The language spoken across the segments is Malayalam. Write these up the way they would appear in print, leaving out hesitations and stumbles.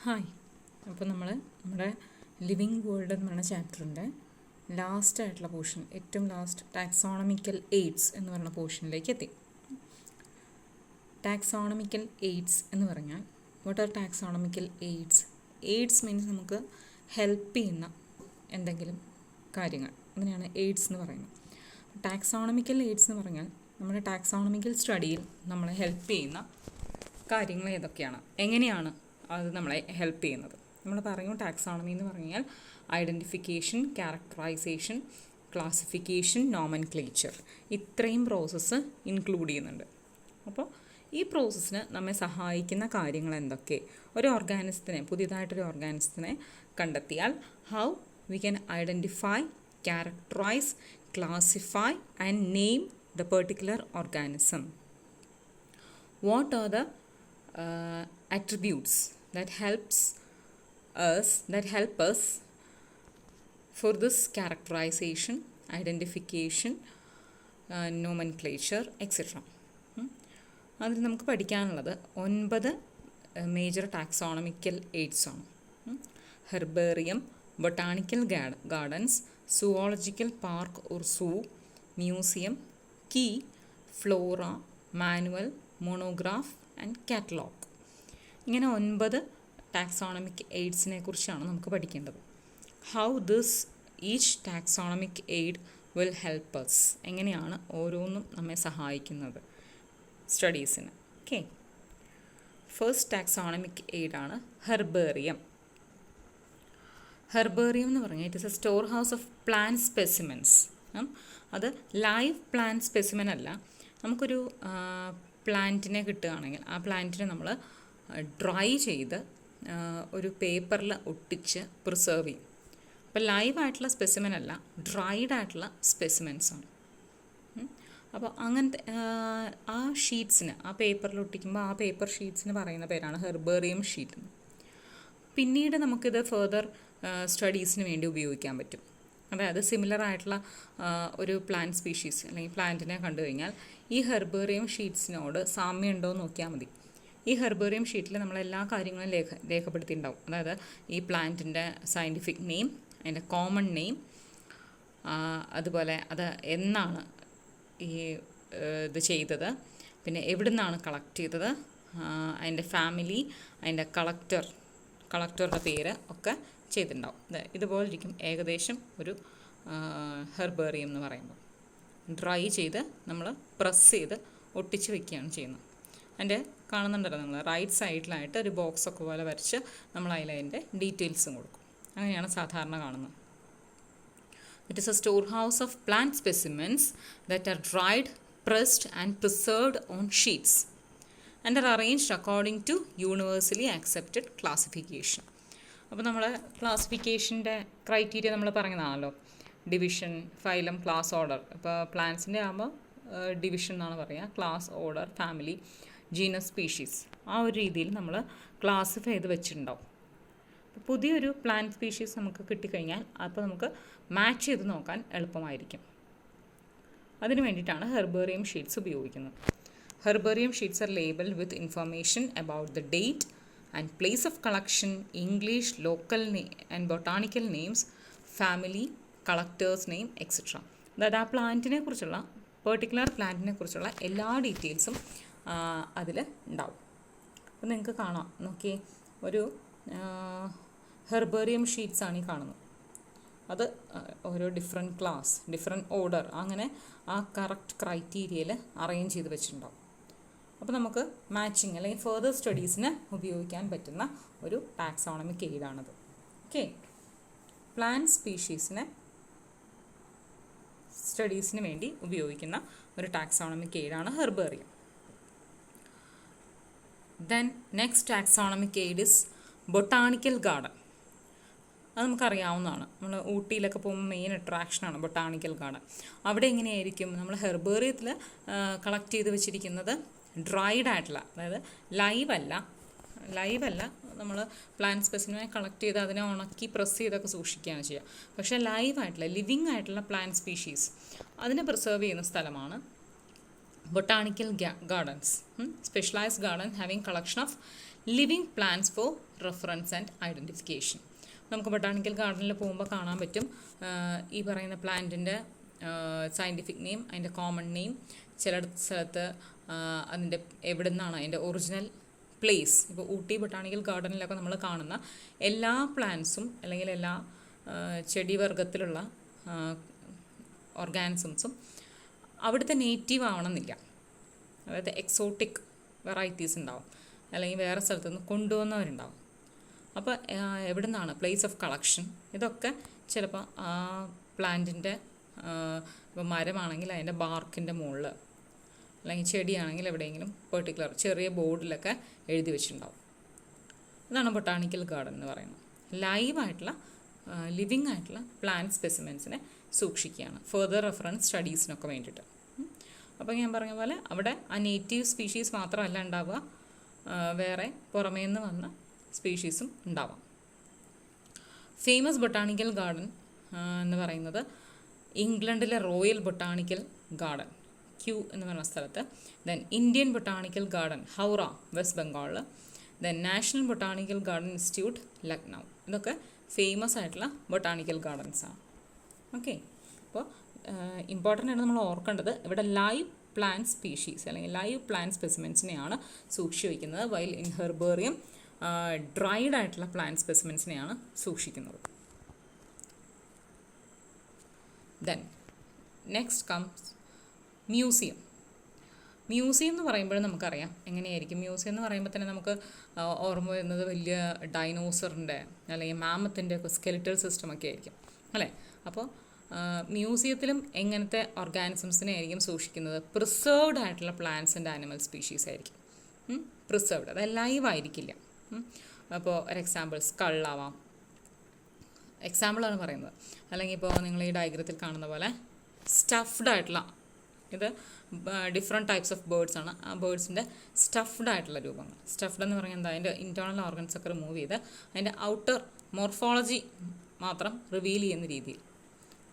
ഹായ്. അപ്പോൾ നമ്മുടെ ലിവിങ് വേൾഡ് എന്ന് പറയുന്ന ചാപ്റ്ററിൻ്റെ ലാസ്റ്റായിട്ടുള്ള പോർഷൻ, ഏറ്റവും ലാസ്റ്റ് ടാക്സോണമിക്കൽ എയ്ഡ്സ് എന്ന് പറയുന്ന പോർഷനിലേക്ക് എത്തി. ടാക്സോണമിക്കൽ എയ്ഡ്സ് എന്ന് പറഞ്ഞാൽ what are taxonomical AIDS? AIDS means നമുക്ക് ഹെൽപ്പ് ചെയ്യുന്ന എന്തെങ്കിലും കാര്യങ്ങൾ, അങ്ങനെയാണ് എയ്ഡ്സ് എന്ന് പറയുന്നത്. ടാക്സോണമിക്കൽ എയ്ഡ്സ് എന്ന് പറഞ്ഞാൽ നമ്മുടെ ടാക്സോണമിക്കൽ സ്റ്റഡിയിൽ നമ്മളെ ഹെൽപ്പ് ചെയ്യുന്ന കാര്യങ്ങൾ ഏതൊക്കെയാണ്, എങ്ങനെയാണ് അത് നമ്മളെ ഹെൽപ്പ് ചെയ്യുന്നത്? നമ്മൾ പറയും ടാക്സോണമി എന്ന് പറഞ്ഞാൽ ഐഡൻറ്റിഫിക്കേഷൻ, ക്യാരക്ടറൈസേഷൻ, ക്ലാസിഫിക്കേഷൻ, നോമൻക്ലേച്ചർ, ഇത്രയും പ്രോസസ്സ് ഇൻക്ലൂഡ് ചെയ്യുന്നുണ്ട്. അപ്പോൾ ഈ പ്രോസസ്സിന് നമ്മെ സഹായിക്കുന്ന കാര്യങ്ങൾ എന്തൊക്കെ? ഒരു ഓർഗാനിസത്തിനെ, പുതിയതായിട്ടൊരു ഓർഗാനിസത്തിനെ കണ്ടെത്തിയാൽ how we can identify, characterise, classify and name the particular organism. What are the attributes that help us for this characterization, identification, nomenclature, etc. അതിൽ നമുക്ക് പഠിക്കാനുള്ളത് 9 മേജർ ടാക്സോണമിക്കൽ എയ്ഡ്സ് ആണ്. Herbarium, botanical gardens, zoological park or zoo, museum, key, flora, manual, monograph and catalogue. ഇങ്ങനെ 9 ടാക്സോണമിക് എയ്ഡ്സിനെ കുറിച്ചാണ് നമുക്ക് പഠിക്കേണ്ടത്. How this each taxonomic aid will help us, എങ്ങനെയാണ് ഓരോന്നും നമ്മെ സഹായിക്കുന്നത് സ്റ്റഡീസിന്. ഓക്കെ, ഫസ്റ്റ് ടാക്സോണമിക് എയ്ഡാണ് ഹെർബേറിയം. ഹെർബേറിയം എന്ന് പറഞ്ഞാൽ it is a storehouse of plant specimens. അത് ലൈവ് പ്ലാന്റ് സ്പെസിമെൻ അല്ല. നമുക്കൊരു പ്ലാന്റിനെ കിട്ടുകയാണെങ്കിൽ ആ പ്ലാന്റിനെ നമ്മൾ ഡ്രൈ ചെയ്ത് ഒരു പേപ്പറിൽ ഒട്ടിച്ച് പ്രിസേർവ് ചെയ്യും. അപ്പോൾ ലൈവായിട്ടുള്ള സ്പെസിമെൻ അല്ല, ഡ്രൈഡ് ആയിട്ടുള്ള സ്പെസിമെൻസ് ആണ്. അപ്പോൾ അങ്ങനത്തെ ആ ഷീറ്റ്സിന്, ആ പേപ്പറിൽ ഒട്ടിക്കുമ്പോൾ ആ പേപ്പർ ഷീറ്റ്സിന് പറയുന്ന പേരാണ് ഹെർബേറിയം ഷീറ്റ്. പിന്നീട് നമുക്കിത് ഫെർദർ സ്റ്റഡീസിന് വേണ്ടി ഉപയോഗിക്കാൻ പറ്റും. അതായത് സിമിലർ ആയിട്ടുള്ള ഒരു പ്ലാന്റ് സ്പീഷീസ് അല്ലെങ്കിൽ പ്ലാന്റിനെ കണ്ടു കഴിഞ്ഞാൽ ഈ ഹെർബേറിയം ഷീറ്റ്സിനോട് സാമ്യം ഉണ്ടോ എന്ന് നോക്കിയാൽ മതി. ഈ ഹെർബേറിയം ഷീറ്റിൽ നമ്മൾ എല്ലാ കാര്യങ്ങളും രേഖപ്പെടുത്തിയിട്ടുണ്ടാവും. അതായത് ഈ പ്ലാന്റിൻ്റെ സയൻറ്റിഫിക് നെയിം, അതിൻ്റെ കോമൺ നെയിം, അതുപോലെ അത് എന്നാണ് ഈ ഇത് ചെയ്തത്, പിന്നെ എവിടെ നിന്നാണ് കളക്ട് ചെയ്തത്, അതിൻ്റെ ഫാമിലി, അതിൻ്റെ കളക്ടറുടെ പേര് ഒക്കെ ചെയ്തിട്ടുണ്ടാവും. ഇതുപോലെ ഇരിക്കും ഏകദേശം ഒരു ഹെർബേറിയം എന്ന് പറയുമ്പോൾ. ഡ്രൈ ചെയ്ത് നമ്മൾ പ്രസ് ചെയ്ത് ഒട്ടിച്ച് വെക്കുകയാണ് ചെയ്യുന്നത്. അതിൻ്റെ കാണുന്നുണ്ടല്ലോ നമ്മൾ റൈറ്റ് സൈഡിലായിട്ട് ഒരു ബോക്സൊക്കെ പോലെ വരച്ച് നമ്മൾ അതിൻ്റെ ഡീറ്റെയിൽസും കൊടുക്കും. അങ്ങനെയാണ് സാധാരണ കാണുന്നത്. It is A storehouse of plant specimens that are dried, pressed and preserved on sheets and are arranged according to universally accepted classification. അപ്പോൾ നമ്മൾ ക്ലാസിഫിക്കേഷൻ്റെ ക്രൈറ്റീരിയ നമ്മൾ പറയുന്നതാണല്ലോ, ഡിവിഷൻ, ഫൈലം, ക്ലാസ്, ഓർഡർ. ഇപ്പോൾ പ്ലാന്റ്സിൻ്റെ ആകുമ്പോൾ ഡിവിഷൻ എന്നാണ് പറയുക, class, order, family, genus, species. ആ ഒരു രീതിയിൽ നമ്മൾ ക്ലാസിഫൈ ചെയ്ത് വെച്ചിട്ടുണ്ടാവും. പുതിയൊരു പ്ലാന്റ് സ്പീഷീസ് നമുക്ക് കിട്ടിക്കഴിഞ്ഞാൽ അപ്പോൾ നമുക്ക് മാച്ച് ചെയ്ത് നോക്കാൻ എളുപ്പമായിരിക്കും. അതിനു വേണ്ടിയിട്ടാണ് ഹെർബേറിയം ഷീറ്റ്സ് ഉപയോഗിക്കുന്നത്. Herbarium sheets R labelled with information about the date and place of collection, English, local and botanical names, family, collectors name, etcetera. അതായത് ആ പ്ലാന്റിനെ കുറിച്ചുള്ള, പെർട്ടിക്കുലർ പ്ലാന്റിനെ കുറിച്ചുള്ള എല്ലാ ഡീറ്റെയിൽസും അതിൽ ഉണ്ടാവും. അപ്പോൾ നിങ്ങൾക്ക് കാണാം, നോക്കിയേ, ഒരു ഹെർബേറിയം ഷീറ്റ്സാണ് ഈ കാണുന്നത്. അത് ഓരോ ഡിഫറെൻറ്റ് ക്ലാസ്, ഡിഫറെൻറ്റ് ഓർഡർ, അങ്ങനെ ആ കറക്റ്റ് ക്രൈറ്റീരിയയിൽ അറേഞ്ച് ചെയ്ത് വെച്ചിട്ടുണ്ടാവും. അപ്പോൾ നമുക്ക് മാച്ചിങ് അല്ലെങ്കിൽ ഫെർദർ സ്റ്റഡീസിന് ഉപയോഗിക്കാൻ പറ്റുന്ന ഒരു ടാക്സോണമിക് എയ്ഡാണത്. ഓക്കെ, പ്ലാന്റ് സ്പീഷീസിനെ സ്റ്റഡീസിന് വേണ്ടി ഉപയോഗിക്കുന്ന ഒരു ടാക്സോണമിക് എയ്ഡാണ് herbarium. Then next taxonomic aid is botanical garden. അത് നമുക്കറിയാവുന്നതാണ്. നമ്മൾ ഊട്ടിയിലൊക്കെ പോകുമ്പോൾ മെയിൻ അട്രാക്ഷനാണ് ബൊട്ടാണിക്കൽ ഗാർഡൻ. അവിടെ എങ്ങനെയായിരിക്കും, നമ്മൾ ഹെർബേറിയത്തിൽ കളക്ട് ചെയ്ത് വെച്ചിരിക്കുന്നത് ഡ്രൈഡ് ആയിട്ടുള്ള, അതായത് ലൈവല്ല നമ്മൾ പ്ലാന്റ് സ്പെസിമെനെ കളക്ട് ചെയ്ത് അതിനെ ഉണക്കി പ്രസ് ചെയ്തൊക്കെ സൂക്ഷിക്കുകയാണ് ചെയ്യുക. പക്ഷേ ലൈവായിട്ടുള്ള, ലിവിങ് ആയിട്ടുള്ള പ്ലാന്റ് സ്പീഷീസ് അതിനെ പ്രിസർവ് ചെയ്യുന്ന സ്ഥലമാണ് botanical gardens, specialized garden having collection of living plants four reference and identification. നമുക്ക് ബൊട്ടാണിക്കൽ ഗാർഡനിൽ പോകുമ്പോൾ കാണാൻ പറ്റും ഈ പറയുന്ന പ്ലാന്റിൻ്റെ സയൻറ്റിഫിക് നെയിം, അതിൻ്റെ കോമൺ നെയിം, ചില സ്ഥലത്ത് അതിൻ്റെ എവിടെ നിന്നാണ് അതിൻ്റെ ഒറിജിനൽ പ്ലേസ്. ഇപ്പോൾ ഊട്ടി ബൊട്ടാണിക്കൽ ഗാർഡനിലൊക്കെ നമ്മൾ കാണുന്ന എല്ലാ പ്ലാന്റ്സും അല്ലെങ്കിൽ എല്ലാ ചെടി വർഗത്തിലുള്ള ഓർഗാനിസംസും അവിടുത്തെ നേറ്റീവ് ആവണമെന്നില്ല. അതായത് എക്സോട്ടിക് വെറൈറ്റീസ് ഉണ്ടാവും, അല്ലെങ്കിൽ വേറെ സ്ഥലത്തു നിന്ന് കൊണ്ടുവന്നവരുണ്ടാവും. അപ്പോൾ എവിടെ നിന്നാണ് പ്ലേസ് ഓഫ് കളക്ഷൻ, ഇതൊക്കെ ചിലപ്പോൾ ആ പ്ലാന്റിൻ്റെ ഇപ്പോൾ മരമാണെങ്കിൽ അതിൻ്റെ ബാർക്കിൻ്റെ മുകളിൽ, അല്ലെങ്കിൽ ചെടിയാണെങ്കിൽ എവിടെയെങ്കിലും പെർട്ടിക്കുലർ ചെറിയ ബോർഡിലൊക്കെ എഴുതി വെച്ചിട്ടുണ്ടാവും. അതാണ് ബൊട്ടാണിക്കൽ ഗാർഡൻ എന്ന് പറയുന്നത്. ലൈവായിട്ടുള്ള ലിവിങ് ആയിട്ടുള്ള പ്ലാന്റ് സ്പെസിമെൻസിനെ സൂക്ഷിക്കുകയാണ് ഫെർദർ റെഫറൻസ് സ്റ്റഡീസിനൊക്കെ വേണ്ടിയിട്ട്. അപ്പോൾ ഞാൻ പറഞ്ഞ പോലെ അവിടെ ആ നേറ്റീവ് സ്പീഷീസ് മാത്രമല്ല ഉണ്ടാവുക, വേറെ പുറമേ നിന്ന് വന്ന സ്പീഷീസും ഉണ്ടാവാം. ഫേമസ് ബൊട്ടാണിക്കൽ ഗാർഡൻ എന്ന് പറയുന്നത് ഇംഗ്ലണ്ടിലെ റോയൽ ബൊട്ടാണിക്കൽ ഗാർഡൻ ക്യൂ എന്ന് പറയുന്ന സ്ഥലത്ത്, then Indian botanical garden Howrah west ബംഗാളിൽ, then national botanical garden institute Lucknow. ഇതൊക്കെ ഫേമസ് ആയിട്ടുള്ള ബൊട്ടാണിക്കൽ ഗാർഡൻസാണ്. ഓക്കെ, അപ്പോൾ ഇമ്പോർട്ടൻ്റ് ആണ് നമ്മൾ ഓർക്കേണ്ടത്, ഇവിടെ ലൈവ് പ്ലാന്റ് സ്പീഷീസ് അല്ലെങ്കിൽ ലൈവ് പ്ലാന്റ് സ്പെസിമെൻസിനെയാണ് സൂക്ഷിച്ചു വയ്ക്കുന്നത്. വൈൽ ഇൻ ഹെർബേറിയം ഡ്രൈഡ് ആയിട്ടുള്ള പ്ലാന്റ് സ്പെസിമെൻസിനെയാണ് സൂക്ഷിക്കുന്നത്. Then next comes museum. Museum എന്ന് പറയുമ്പോൾ നമുക്കറിയാം എങ്ങനെയായിരിക്കും. മ്യൂസിയം എന്ന് പറയുമ്പോൾ തന്നെ നമുക്ക് ഓർമ്മ വരുന്നത് വലിയ ഡൈനോസറിൻ്റെ അല്ലെങ്കിൽ മാമത്തിൻ്റെ ഒക്കെ സ്കെലിറ്റൽ സിസ്റ്റമൊക്കെ ആയിരിക്കും അല്ലേ. അപ്പോൾ മ്യൂസിയത്തിലും എങ്ങനത്തെ ഓർഗാനിസംസിനെ ആയിരിക്കും സൂക്ഷിക്കുന്നത്? പ്രിസേർവ്ഡ് ആയിട്ടുള്ള പ്ലാന്റ്സ് ആൻഡ് ആനിമൽ സ്പീഷീസ് ആയിരിക്കും. പ്രിസേർവ്ഡ്, അത് ലൈവ് ആയിരിക്കില്ല. അപ്പോൾ ഒരു എക്സാമ്പിൾ സ്കള്ളാവാം, എക്സാമ്പിളാണ് പറയുന്നത്. അല്ലെങ്കിൽ ഇപ്പോൾ നിങ്ങൾ ഈ ഡയഗ്രത്തിൽ കാണുന്ന പോലെ സ്റ്റഫ്ഡ് ആയിട്ടുള്ള, ഇത് ഡിഫറെൻറ്റ് ടൈപ്സ് ഓഫ് ബേർഡ്സ് ആണ്. ആ ബേർഡ്സിൻ്റെ സ്റ്റഫ്ഡ് ആയിട്ടുള്ള രൂപങ്ങൾ. സ്റ്റഫ്ഡ് എന്ന് പറയുന്നത് എന്താ, അതിൻ്റെ ഇൻറ്റേർണൽ ഓർഗൻസ് ഒക്കെ റിമൂവ് ചെയ്ത് അതിൻ്റെ ഔട്ടർ മോർഫോളജി മാത്രം റിവീൽ ചെയ്യുന്ന രീതിയിൽ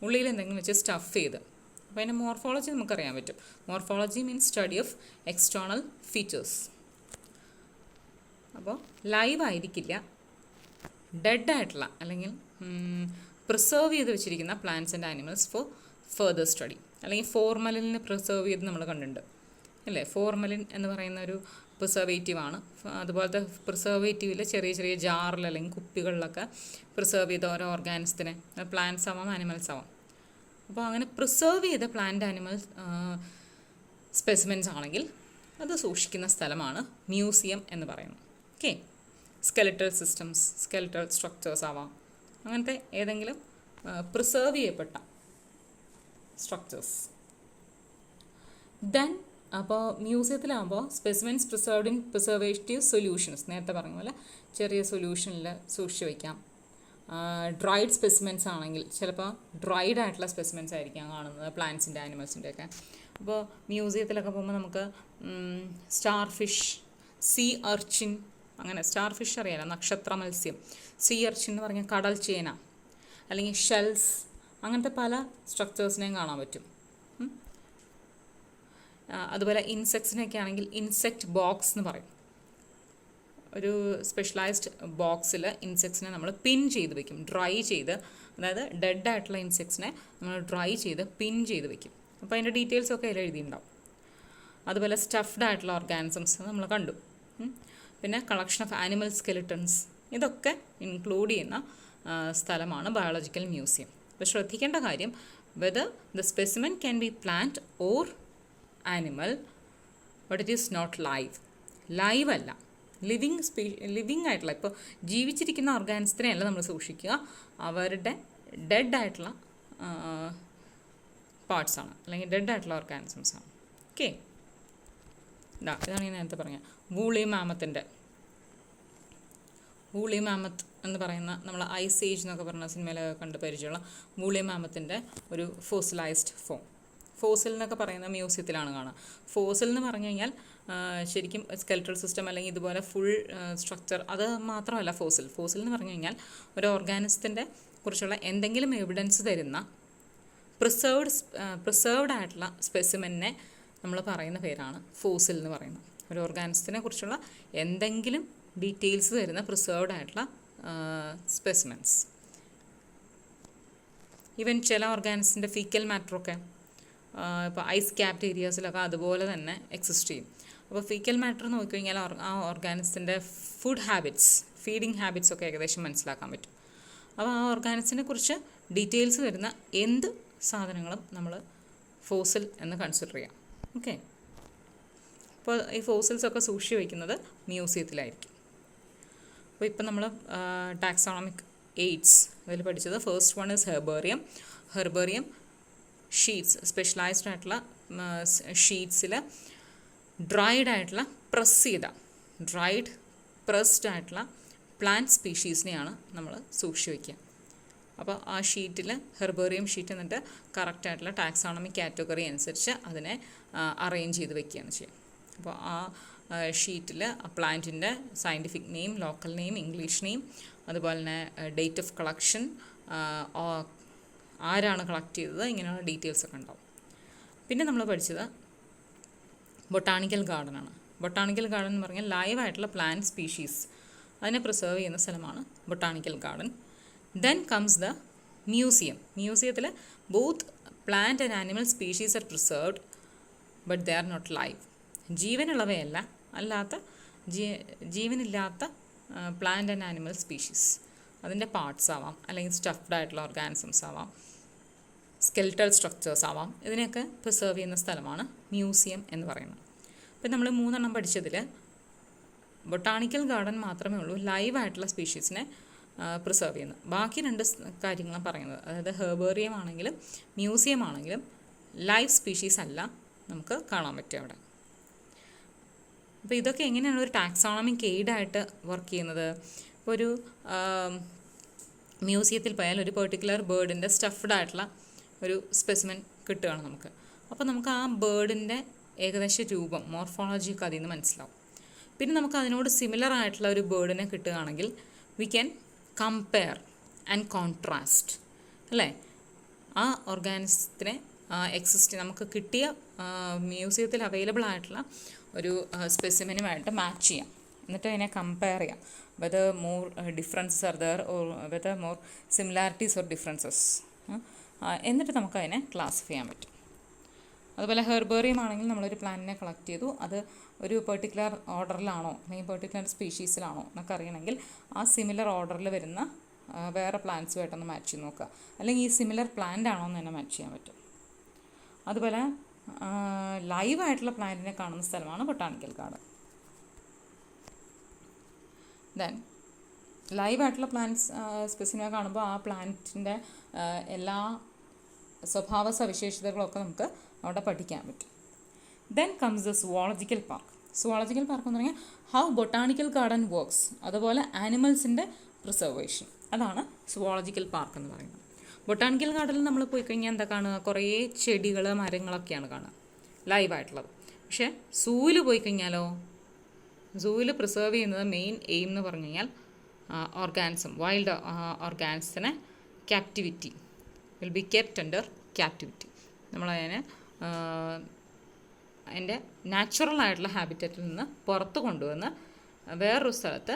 ഉള്ളിൽ എന്തെങ്കിലും വെച്ച് സ്റ്റഫ് ചെയ്ത്, അപ്പോൾ അതിൻ്റെ മോർഫോളജി നമുക്കറിയാൻ പറ്റും. Morphology means study of external features. അപ്പോൾ ലൈവ് ആയിരിക്കില്ല, ഡെഡ് ആയിട്ടുള്ള അല്ലെങ്കിൽ പ്രിസേർവ് ചെയ്ത് വെച്ചിരിക്കുന്ന plants and animals for further study. അല്ലെങ്കിൽ ഫോർമലിനെ പ്രിസേർവ് ചെയ്ത് നമ്മൾ കണ്ടിട്ടുണ്ട് അല്ലേ. ഫോർമലിൻ എന്ന് പറയുന്ന ഒരു പ്രിസർവേറ്റീവാണ്. അതുപോലത്തെ പ്രിസർവേറ്റീവിൽ ചെറിയ ചെറിയ ജാറിൽ അല്ലെങ്കിൽ കുപ്പികളിലൊക്കെ പ്രിസേർവ് ചെയ്ത ഓരോ ഓർഗാനിസത്തിനെ, പ്ലാന്റ്സ് ആവാം ആനിമൽസ് ആവാം. അപ്പോൾ അങ്ങനെ പ്രിസേർവ് ചെയ്ത പ്ലാന്റ് ആനിമൽസ് സ്പെസിമെൻസ് ആണെങ്കിൽ അത് സൂക്ഷിക്കുന്ന സ്ഥലമാണ് മ്യൂസിയം എന്ന് പറയുന്നത്. Okay, skeletal systems, skeletal structures ആവാം, അങ്ങനത്തെ ഏതെങ്കിലും പ്രിസേർവ് ചെയ്യപ്പെട്ട സ്ട്രക്ചേഴ്സ്. ദെൻ അപ്പോൾ മ്യൂസിയത്തിലാകുമ്പോൾ specimens preserved in preservative solutions, നേരത്തെ പറഞ്ഞ പോലെ ചെറിയ സൊല്യൂഷനിൽ സൂക്ഷിച്ച് വയ്ക്കാം. ഡ്രൈഡ് സ്പെസിമെൻസ് ആണെങ്കിൽ ചിലപ്പോൾ ഡ്രൈഡ് ആയിട്ടുള്ള സ്പെസിമെൻസ് ആയിരിക്കാം കാണുന്നത് പ്ലാന്റ്സിൻ്റെ ആനിമൽസിൻ്റെ ഒക്കെ. അപ്പോൾ മ്യൂസിയത്തിലൊക്കെ പോകുമ്പോൾ നമുക്ക് സ്റ്റാർ ഫിഷ്, സീ അർച്ചിൻ, അങ്ങനെ സ്റ്റാർ ഫിഷ് അറിയാലോ, നക്ഷത്ര മത്സ്യം, സീ അർച്ചിൻ എന്ന് പറഞ്ഞാൽ കടൽ ചേന, അല്ലെങ്കിൽ ഷെൽസ്, അങ്ങനത്തെ പല സ്ട്രക്ചേഴ്സിനെയും കാണാൻ പറ്റും. അതുപോലെ ഇൻസെക്ട്സിനൊക്കെ ആണെങ്കിൽ ഇൻസെക്റ്റ് ബോക്സ് എന്ന് പറയും. ഒരു സ്പെഷ്യലൈസ്ഡ് ബോക്സിൽ ഇൻസെക്ട്സിനെ നമ്മൾ പിൻ ചെയ്ത് വെക്കും, ഡ്രൈ ചെയ്ത്, അതായത് ഡെഡ് ആയിട്ടുള്ള ഇൻസെക്ട്സിനെ നമ്മൾ ഡ്രൈ ചെയ്ത് പിൻ ചെയ്ത് വെക്കും. അപ്പോൾ അതിൻ്റെ ഡീറ്റെയിൽസൊക്കെ അതിൽ എഴുതിയിട്ടുണ്ടാവും. അതുപോലെ സ്റ്റഫ്ഡ് ആയിട്ടുള്ള ഓർഗാനിസംസ് നമ്മൾ കണ്ടു. പിന്നെ കളക്ഷൻ ഓഫ് ആനിമൽ സ്കെലിറ്റൺസ്, ഇതൊക്കെ ഇൻക്ലൂഡ് ചെയ്യുന്ന സ്ഥലമാണ് ബയോളജിക്കൽ മ്യൂസിയം. അപ്പോൾ ശ്രദ്ധിക്കേണ്ട കാര്യം, whether the specimen can be plant or animal, but it is not live. Live അല്ല, ലിവിങ് ആയിട്ടുള്ള, ഇപ്പോൾ ജീവിച്ചിരിക്കുന്ന ഓർഗാനിസത്തിനെയല്ല നമ്മൾ സൂക്ഷിക്കുക, അവരുടെ ഡെഡ് ആയിട്ടുള്ള പാർട്സാണ് അല്ലെങ്കിൽ ഡെഡ് ആയിട്ടുള്ള ഓർഗാനിസംസാണ്. ഓക്കെ, ഇതാണ് ഞാൻ നേരത്തെ പറഞ്ഞത്. വൂളി മാമത്ത് എന്ന് പറയുന്ന നമ്മൾ ഐസ് ഏജ് എന്നൊക്കെ പറഞ്ഞ സിനിമയിൽ കണ്ട് പരിചയമുള്ള വൂളി മാമത്തിൻ്റെ ഒരു ഫോസിലൈസ്ഡ് ഫോം. ഫോസിൽ എന്നൊക്കെ പറയുന്ന മ്യൂസിയത്തിലാണ് കാണുക. ഫോസിൽ എന്ന് പറഞ്ഞു കഴിഞ്ഞാൽ ശരിക്കും സ്കെലിറ്റൽ സിസ്റ്റം അല്ലെങ്കിൽ ഇതുപോലെ ഫുൾ സ്ട്രക്ചർ, അത് മാത്രമല്ല ഫോസിൽ എന്ന് പറഞ്ഞു കഴിഞ്ഞാൽ ഒരു ഓർഗാനിസത്തിൻ്റെ കുറിച്ചുള്ള എന്തെങ്കിലും എവിഡൻസ് തരുന്ന പ്രിസേർവ്ഡ് ആയിട്ടുള്ള സ്പെസിമെനെ നമ്മൾ പറയുന്ന പേരാണ് ഫോസിൽ എന്ന് പറയുന്നത്. ഒരു ഓർഗാനിസത്തിനെ കുറിച്ചുള്ള എന്തെങ്കിലും ഡീറ്റെയിൽസ് തരുന്ന പ്രിസർവ്ഡ് ആയിട്ടുള്ള സ്പെസിമെൻസ്. ഈവൻ ചില ഓർഗാനിസിൻ്റെ ഫീക്കൽ മാറ്ററൊക്കെ ഇപ്പോൾ ഐസ് ക്യാപ്ഡ് ഏരിയാസിലൊക്കെ അതുപോലെ തന്നെ എക്സിസ്റ്റ് ചെയ്യും. അപ്പോൾ ഫീക്കൽ മാറ്റർ നോക്കിക്കഴിഞ്ഞാൽ ആ ഓർഗാനിസിൻ്റെ ഫുഡ് ഹാബിറ്റ്സ്, ഫീഡിങ് ഹാബിറ്റ്സ് ഒക്കെ ഏകദേശം മനസ്സിലാക്കാൻ പറ്റും. അപ്പോൾ ആ ഓർഗാനിസിനെ കുറിച്ച് ഡീറ്റെയിൽസ് വരുന്ന എന്ത് സാധനങ്ങളും നമ്മൾ ഫോസിൽ എന്ന് കൺസിഡർ ചെയ്യാം. ഓക്കെ, അപ്പോൾ ഈ ഫോസിൽസൊക്കെ സൂക്ഷിച്ച് വയ്ക്കുന്നത് മ്യൂസിയത്തിലായിരിക്കും. അപ്പോൾ ഇപ്പം നമ്മൾ ടാക്സോണമിക് എയ്ഡ്സ് അതിൽ പഠിച്ചത് first one is herbarium sheets, specialised ആയിട്ടുള്ള ഷീറ്റ്സിൽ ഡ്രൈഡ് ആയിട്ടുള്ള പ്രസ്ഡ് ആയിട്ടുള്ള പ്ലാന്റ് സ്പീഷീസിനെയാണ് നമ്മൾ സൂക്ഷിച്ച് വയ്ക്കുക. അപ്പോൾ ആ ഷീറ്റിൽ ഹെർബേറിയം ഷീറ്റ് എന്നിട്ട് കറക്റ്റായിട്ടുള്ള ടാക്സോണമിക് കാറ്റഗറി അനുസരിച്ച് അതിനെ അറേഞ്ച് ചെയ്ത് വെക്കുകയാണ് ചെയ്യുക. അപ്പോൾ ആ ഷീറ്റിൽ ആ പ്ലാന്റിൻ്റെ scientific name, local name, English name, അതുപോലെ തന്നെ ഡേറ്റ് ഓഫ് കളക്ഷൻ, ആരാണ് കളക്ട് ചെയ്തത്, ഇങ്ങനെയുള്ള ഡീറ്റെയിൽസൊക്കെ ഉണ്ടാവും. പിന്നെ നമ്മൾ പഠിച്ചത് ബൊട്ടാണിക്കൽ ഗാർഡനാണ്. ബൊട്ടാണിക്കൽ ഗാർഡൻ എന്ന് പറഞ്ഞാൽ ലൈവായിട്ടുള്ള പ്ലാന്റ് സ്പീഷീസ് അതിനെ പ്രിസർവ് ചെയ്യുന്ന സ്ഥലമാണ് botanical garden. Then comes the museum. മ്യൂസിയത്തിൽ both plant and animal species are preserved but they are not live. ജീവനുള്ളവയല്ല, അല്ലാത്ത ജീവനില്ലാത്ത പ്ലാന്റ് ആൻഡ് ആനിമൽ സ്പീഷീസ്, അതിൻ്റെ പാർട്സ് ആവാം, അല്ലെങ്കിൽ സ്റ്റഫ്ഡ് ആയിട്ടുള്ള ഓർഗാനിസംസ് ആവാം, സ്കെൽറ്റൽ സ്ട്രക്ചേഴ്സ് ആവാം. ഇതിനെയൊക്കെ പ്രിസർവ് ചെയ്യുന്ന സ്ഥലമാണ് മ്യൂസിയം എന്ന് പറയുന്നത്. ഇപ്പം നമ്മൾ 3 പഠിച്ചതിൽ ബൊട്ടാണിക്കൽ ഗാർഡൻ മാത്രമേ ഉള്ളൂ ലൈവായിട്ടുള്ള സ്പീഷീസിനെ പ്രിസർവ് ചെയ്യുന്നത്. ബാക്കി 2 കാര്യങ്ങളാണ് പറയുന്നത്. അതായത് ഹെർബേറിയം ആണെങ്കിലും മ്യൂസിയം ആണെങ്കിലും ലൈവ് സ്പീഷീസ് അല്ല നമുക്ക് കാണാൻ പറ്റും അവിടെ. അപ്പോൾ ഇതൊക്കെ എങ്ങനെയാണ് ഒരു ടാക്സോണമിക് എയ്ഡായിട്ട് വർക്ക് ചെയ്യുന്നത്? ഇപ്പോൾ ഒരു മ്യൂസിയത്തിൽ പോയാൽ ഒരു പെർട്ടിക്കുലർ ബേർഡിൻ്റെ സ്റ്റഫ്ഡ് ആയിട്ടുള്ള ഒരു സ്പെസിമെൻ കിട്ടുകയാണ് നമുക്ക്. അപ്പോൾ നമുക്ക് ആ ബേർഡിൻ്റെ ഏകദേശ രൂപം, മോർഫോളജി ഒക്കെ അതിൽ നിന്ന് മനസ്സിലാവും. പിന്നെ നമുക്ക് അതിനോട് സിമിലർ ആയിട്ടുള്ള ഒരു ബേർഡിനെ കിട്ടുകയാണെങ്കിൽ we can compare and contrast, അല്ലേ? ആ ഓർഗാനിസത്തിനെ നമുക്ക് കിട്ടിയ മ്യൂസിയത്തിൽ അവൈലബിൾ ആയിട്ടുള്ള ഒരു സ്പെസിമെനുമായിട്ട് മാച്ച് ചെയ്യാം. എന്നിട്ട് അതിനെ കമ്പയർ ചെയ്യാം. Whether more differences are there or whether more similarities or differences. എന്നിട്ട് നമുക്കതിനെ ക്ലാസിഫൈ ചെയ്യാൻ പറ്റും. അതുപോലെ ഹെർബേറിയം ആണെങ്കിൽ നമ്മളൊരു പ്ലാന്റിനെ കളക്ട് ചെയ്തു, അത് ഒരു പെർട്ടിക്കുലർ ഓർഡറിലാണോ അല്ലെങ്കിൽ പെർട്ടിക്കുലർ സ്പീഷീസിലാണോ എന്നൊക്കെ അറിയണമെങ്കിൽ ആ സിമിലർ ഓർഡറിൽ വരുന്ന വേറെ പ്ലാന്റ്സുമായിട്ടൊന്ന് മാച്ച് ചെയ്ത് നോക്കുക. അല്ലെങ്കിൽ ഈ സിമിലർ പ്ലാന്റ് ആണോ എന്ന് തന്നെ മാച്ച് ചെയ്യാൻ പറ്റും. അതുപോലെ ലൈവായിട്ടുള്ള പ്ലാന്റിനെ കാണുന്ന സ്ഥലമാണ് ബൊട്ടാണിക്കൽ ഗാർഡൻ. ദെൻ ലൈവായിട്ടുള്ള പ്ലാന്റ്സ് സ്പെസിഫിനെ കാണുമ്പോൾ ആ പ്ലാന്റിൻ്റെ എല്ലാ സ്വഭാവ സവിശേഷതകളൊക്കെ നമുക്ക് അവിടെ പഠിക്കാൻ പറ്റും. Then comes the zoological park. Zoological park എന്ന് പറഞ്ഞാൽ ഹൗ ബൊട്ടാണിക്കൽ ഗാർഡൻ വർക്ക്സ്, അതുപോലെ ആനിമൽസിൻ്റെ പ്രിസർവേഷൻ, അതാണ് സുവോളജിക്കൽ പാർക്ക് എന്ന് പറയുന്നത്. ബൊട്ടാണിക്കൽ ഗാർഡനിൽ നമ്മൾ പോയി കഴിഞ്ഞാൽ എന്താ കാണുക? കുറേ ചെടികൾ, മരങ്ങളൊക്കെയാണ് കാണുക ലൈവായിട്ടുള്ളത്. പക്ഷേ സൂവിൽ പോയി കഴിഞ്ഞാലോ, സൂവിൽ പ്രിസർവ് ചെയ്യുന്നത് മെയിൻ എയിം എന്ന് പറഞ്ഞു കഴിഞ്ഞാൽ വൈൽഡ് ഓർഗാനിസത്തിനെ captivity will be kept under captivity. നമ്മളതിനെ അതിൻ്റെ നാച്ചുറൽ ആയിട്ടുള്ള ഹാബിറ്ററ്റിൽ നിന്ന് പുറത്ത് കൊണ്ടുവന്ന് വേറൊരു സ്ഥലത്ത്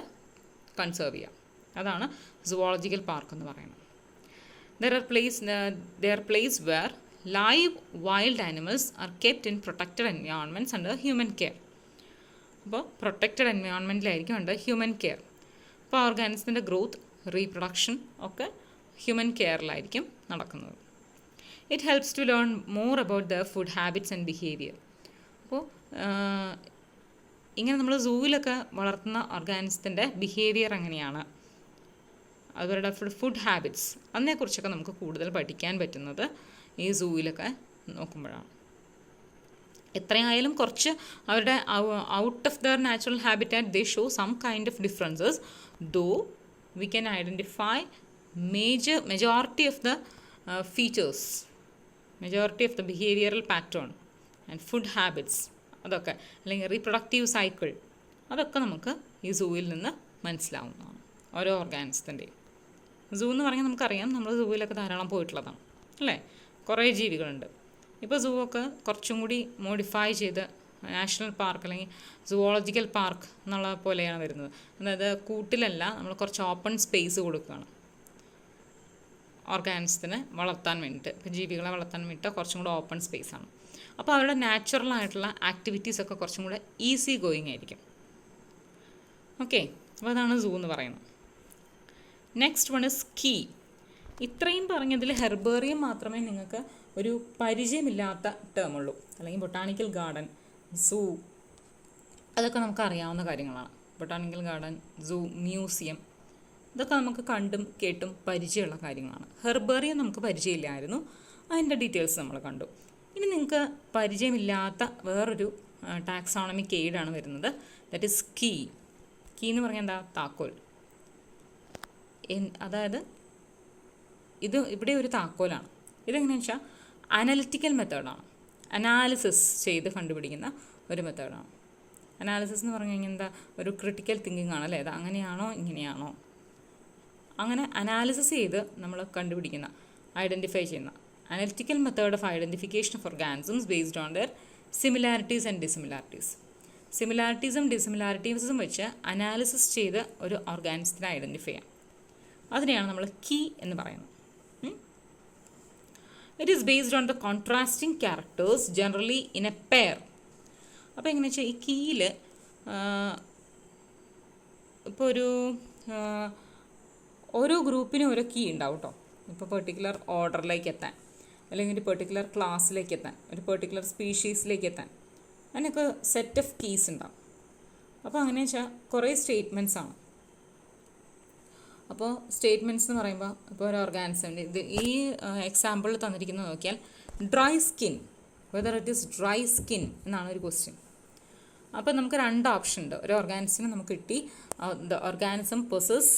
കൺസേർവ് ചെയ്യാം. അതാണ് സുവോളജിക്കൽ പാർക്ക് എന്ന് പറയുന്നത്. There are places where live wild animals are kept in protected environments under human care. അപ്പോൾ പ്രൊട്ടക്റ്റഡ് എൻവയോൺമെൻറ്റിലായിരിക്കും അണ്ടർ ഹ്യൂമൻ കെയർ. അപ്പോൾ ഓർഗാനിസത്തിൻ്റെ ഗ്രോത്ത്, റീപ്രൊഡക്ഷൻ ഒക്കെ ഹ്യൂമൻ കെയറിലായിരിക്കും നടക്കുന്നത്. It helps to learn more about the food habits and behaviour. അപ്പോൾ ഇങ്ങനെ നമ്മൾ സൂവിലൊക്കെ വളർത്തുന്ന ഓർഗാനിസത്തിൻ്റെ ബിഹേവിയർ എങ്ങനെയാണ്, അവരുടെ ഫുഡ് ഹാബിറ്റ്സ്, അതിനെക്കുറിച്ചൊക്കെ നമുക്ക് കൂടുതൽ പഠിക്കാൻ പറ്റുന്നത് ഈ സൂവിലൊക്കെ നോക്കുമ്പോഴാണ്. എത്രയായാലും കുറച്ച് അവരുടെ out of their natural habitat they show some kind of differences, though we can identify majority of the features, majority of the behavioural pattern and food habits, അതൊക്കെ അല്ലെങ്കിൽ റീപ്രൊഡക്റ്റീവ് സൈക്കിൾ, അതൊക്കെ നമുക്ക് ഈ സൂവിൽ നിന്ന് മനസ്സിലാവുന്നതാണ് ഓരോ ഓർഗാനിസത്തിൻ്റെയും. സൂ എന്ന് പറഞ്ഞാൽ നമുക്കറിയാം, നമ്മൾ സൂവിലൊക്കെ ധാരാളം പോയിട്ടുള്ളതാണ്, അല്ലേ? കുറേ ജീവികളുണ്ട്. ഇപ്പോൾ സൂ ഒക്കെ കുറച്ചും കൂടി മോഡിഫൈ ചെയ്ത് നാഷണൽ പാർക്ക് അല്ലെങ്കിൽ സുവോളജിക്കൽ പാർക്ക് എന്നുള്ള പോലെയാണ് വരുന്നത്. അതായത് കൂട്ടിലല്ല, നമ്മൾ കുറച്ച് ഓപ്പൺ സ്പേസ് കൊടുക്കുകയാണ് ഓർഗാനിസത്തിനെ വളർത്താൻ വേണ്ടിയിട്ട്. ഇപ്പോൾ ജീവികളെ വളർത്താൻ വേണ്ടിയിട്ട് കുറച്ചും കൂടെ ഓപ്പൺ സ്പേസ് ആണ്. അപ്പോൾ അവരുടെ നാച്ചുറൽ ആയിട്ടുള്ള ആക്ടിവിറ്റീസൊക്കെ കുറച്ചും കൂടെ ഈസി ഗോയിങ് ആയിരിക്കും. ഓക്കെ, അപ്പോൾ അതാണ് സൂ എന്ന് പറയുന്നത്. Next one is key. ഇത്രയും പറഞ്ഞതിൽ ഹെർബേറിയം മാത്രമേ നിങ്ങൾക്ക് ഒരു പരിചയമില്ലാത്ത ടേമുള്ളൂ. അല്ലെങ്കിൽ ബൊട്ടാണിക്കൽ ഗാർഡൻ, സൂ, അതൊക്കെ നമുക്ക് അറിയാവുന്ന കാര്യങ്ങളാണ്. ബൊട്ടാണിക്കൽ ഗാർഡൻ, സൂ, മ്യൂസിയം, ഇതൊക്കെ നമുക്ക് കണ്ടും കേട്ടും പരിചയമുള്ള കാര്യങ്ങളാണ്. ഹെർബേറിയം നമുക്ക് പരിചയമില്ലായിരുന്നു, അതിൻ്റെ ഡീറ്റെയിൽസ് നമ്മൾ കണ്ടു. ഇനി നിങ്ങൾക്ക് പരിചയമില്ലാത്ത വേറൊരു ടാക്സോണമിക് എയ്ഡാണ് വരുന്നത്. That is key. കീ എന്ന് പറഞ്ഞാൽ എന്താ? താക്കോൽ. അതായത് ഇവിടെ ഒരു താക്കോലാണ്. ഇതെങ്ങനെയാണെന്ന് വെച്ചാൽ അനലിറ്റിക്കൽ മെത്തേഡാണ്. അനാലിസിസ് ചെയ്ത് കണ്ടുപിടിക്കുന്ന ഒരു മെത്തേഡാണ്. അനാലിസിസ് എന്ന് പറഞ്ഞു കഴിഞ്ഞാൽ എന്താ? ഒരു ക്രിട്ടിക്കൽ തിങ്കിങ് ആണ് അല്ലേ? അത് അങ്ങനെയാണോ ഇങ്ങനെയാണോ, അങ്ങനെ അനാലിസിസ് ചെയ്ത് നമ്മൾ കണ്ടുപിടിക്കുന്ന, ഐഡൻറ്റിഫൈ ചെയ്യുന്ന analytical method of identification of organisms based on their similarities and dissimilarities. സിമിലാരിറ്റീസും ഡിസിമിലാരിറ്റീസും വെച്ച് അനാലിസിസ് ചെയ്ത് ഒരു ഓർഗാനിസത്തിനെ ഐഡൻറ്റിഫൈ ചെയ്യാം. അതിനെയാണ് നമ്മൾ കീ എന്ന് പറയുന്നത്. It is based on the contrasting characters generally in A pair. അപ്പോൾ എങ്ങനെ വെച്ചാൽ ഈ കീയിൽ ഇപ്പോൾ ഓരോ ഗ്രൂപ്പിനും ഓരോ കീ ഉണ്ടാവും കേട്ടോ. ഇപ്പോൾ പെർട്ടിക്കുലർ ഓർഡറിലേക്ക് എത്താൻ, അല്ലെങ്കിൽ ഒരു പെർട്ടിക്കുലർ ക്ലാസ്സിലേക്ക് എത്താൻ, ഒരു പെർട്ടിക്കുലർ സ്പീഷീസിലേക്ക് എത്താൻ, അതിനൊക്കെ സെറ്റ് ഓഫ് കീസ് ഉണ്ടാവും. അപ്പോൾ അങ്ങനെ വെച്ചാൽ കുറേ സ്റ്റേറ്റ്മെൻറ്റ്സ് ആണ്. അപ്പോൾ സ്റ്റേറ്റ്മെൻറ്റ്സ് എന്ന് പറയുമ്പോൾ ഇപ്പോൾ ഒരു ഓർഗാനിസം, ഇത് ഈ എക്സാമ്പിളിൽ തന്നിരിക്കുന്നത് നോക്കിയാൽ dry skin, whether it is dry skin എന്നാണ് ഒരു ക്വസ്റ്റ്യൻ. അപ്പോൾ നമുക്ക് രണ്ട് ഓപ്ഷൻ ഉണ്ട്. ഒരു ഓർഗാനിസത്തിന് നമുക്ക് കിട്ടി the organism possess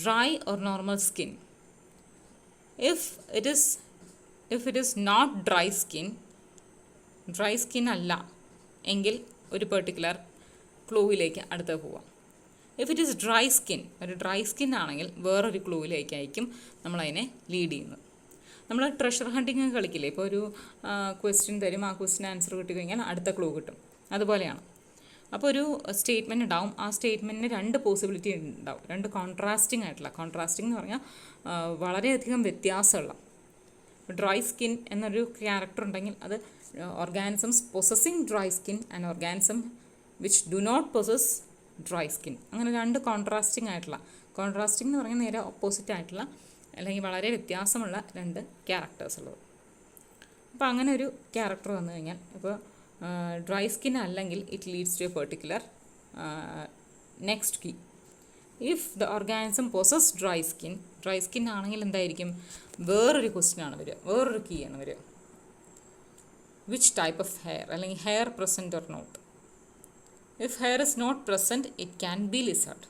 dry or normal skin. If it is not dry skin അല്ല എങ്കിൽ ഒരു പെർട്ടിക്കുലർ ക്ലൂവിലേക്ക് അടുത്ത് പോവാം. If it is dry skin, ഒരു ഡ്രൈ സ്കിൻ ആണെങ്കിൽ വേറൊരു ക്ലൂവിലേക്കായിരിക്കും നമ്മളതിനെ ലീഡ് ചെയ്യുന്നത്. നമ്മൾ ട്രഷർ ഹണ്ടിങ് കളിക്കില്ലേ? ഇപ്പോൾ ഒരു ക്വസ്റ്റ്യൻ തരും, ആ ക്വസ്റ്റ്യൻ ആൻസർ കിട്ടി കഴിഞ്ഞാൽ അടുത്ത ക്ലൂ കിട്ടും. അതുപോലെയാണ്. അപ്പോൾ ഒരു സ്റ്റേറ്റ്മെൻറ്റ് ഉണ്ടാവും. ആ സ്റ്റേറ്റ്മെൻറ്റിന് രണ്ട് പോസിബിലിറ്റി ഉണ്ടാവും, രണ്ട് കോൺട്രാസ്റ്റിംഗ് ആയിട്ടുള്ള. കോൺട്രാസ്റ്റിംഗ് എന്ന് പറഞ്ഞാൽ വളരെയധികം വ്യത്യാസമുള്ള. ഡ്രൈ സ്കിൻ എന്നൊരു ക്യാരക്ടർ ഉണ്ടെങ്കിൽ അത് organisms possessing dry skin and organism which do not possess dry skin. അങ്ങനെ രണ്ട് കോൺട്രാസ്റ്റിംഗ് ആയിട്ടുള്ള, കോൺട്രാസ്റ്റിംഗ് എന്ന് പറഞ്ഞാൽ നേരെ ഓപ്പോസിറ്റ് ആയിട്ടുള്ള അല്ലെങ്കിൽ വളരെ വ്യത്യാസമുള്ള രണ്ട് ക്യാരക്ടേഴ്സ് ഉള്ളത്. അപ്പോൾ അങ്ങനെ ഒരു ക്യാരക്ടർ വന്നു കഴിഞ്ഞാൽ, ഇപ്പോൾ ഡ്രൈ സ്കിൻ അല്ലെങ്കിൽ it leads to a particular next key. If the organism possess dry skin ആണെങ്കിൽ എന്തായിരിക്കും? വേറൊരു ക്വസ്റ്റ്യൻ ആണ് വരിക, വേറൊരു കീ ആണ് വരിക. വിച്ച് ടൈപ്പ് ഓഫ് ഹെയർ, അല്ലെങ്കിൽ hair present or not. If hair is not present it can be lizard.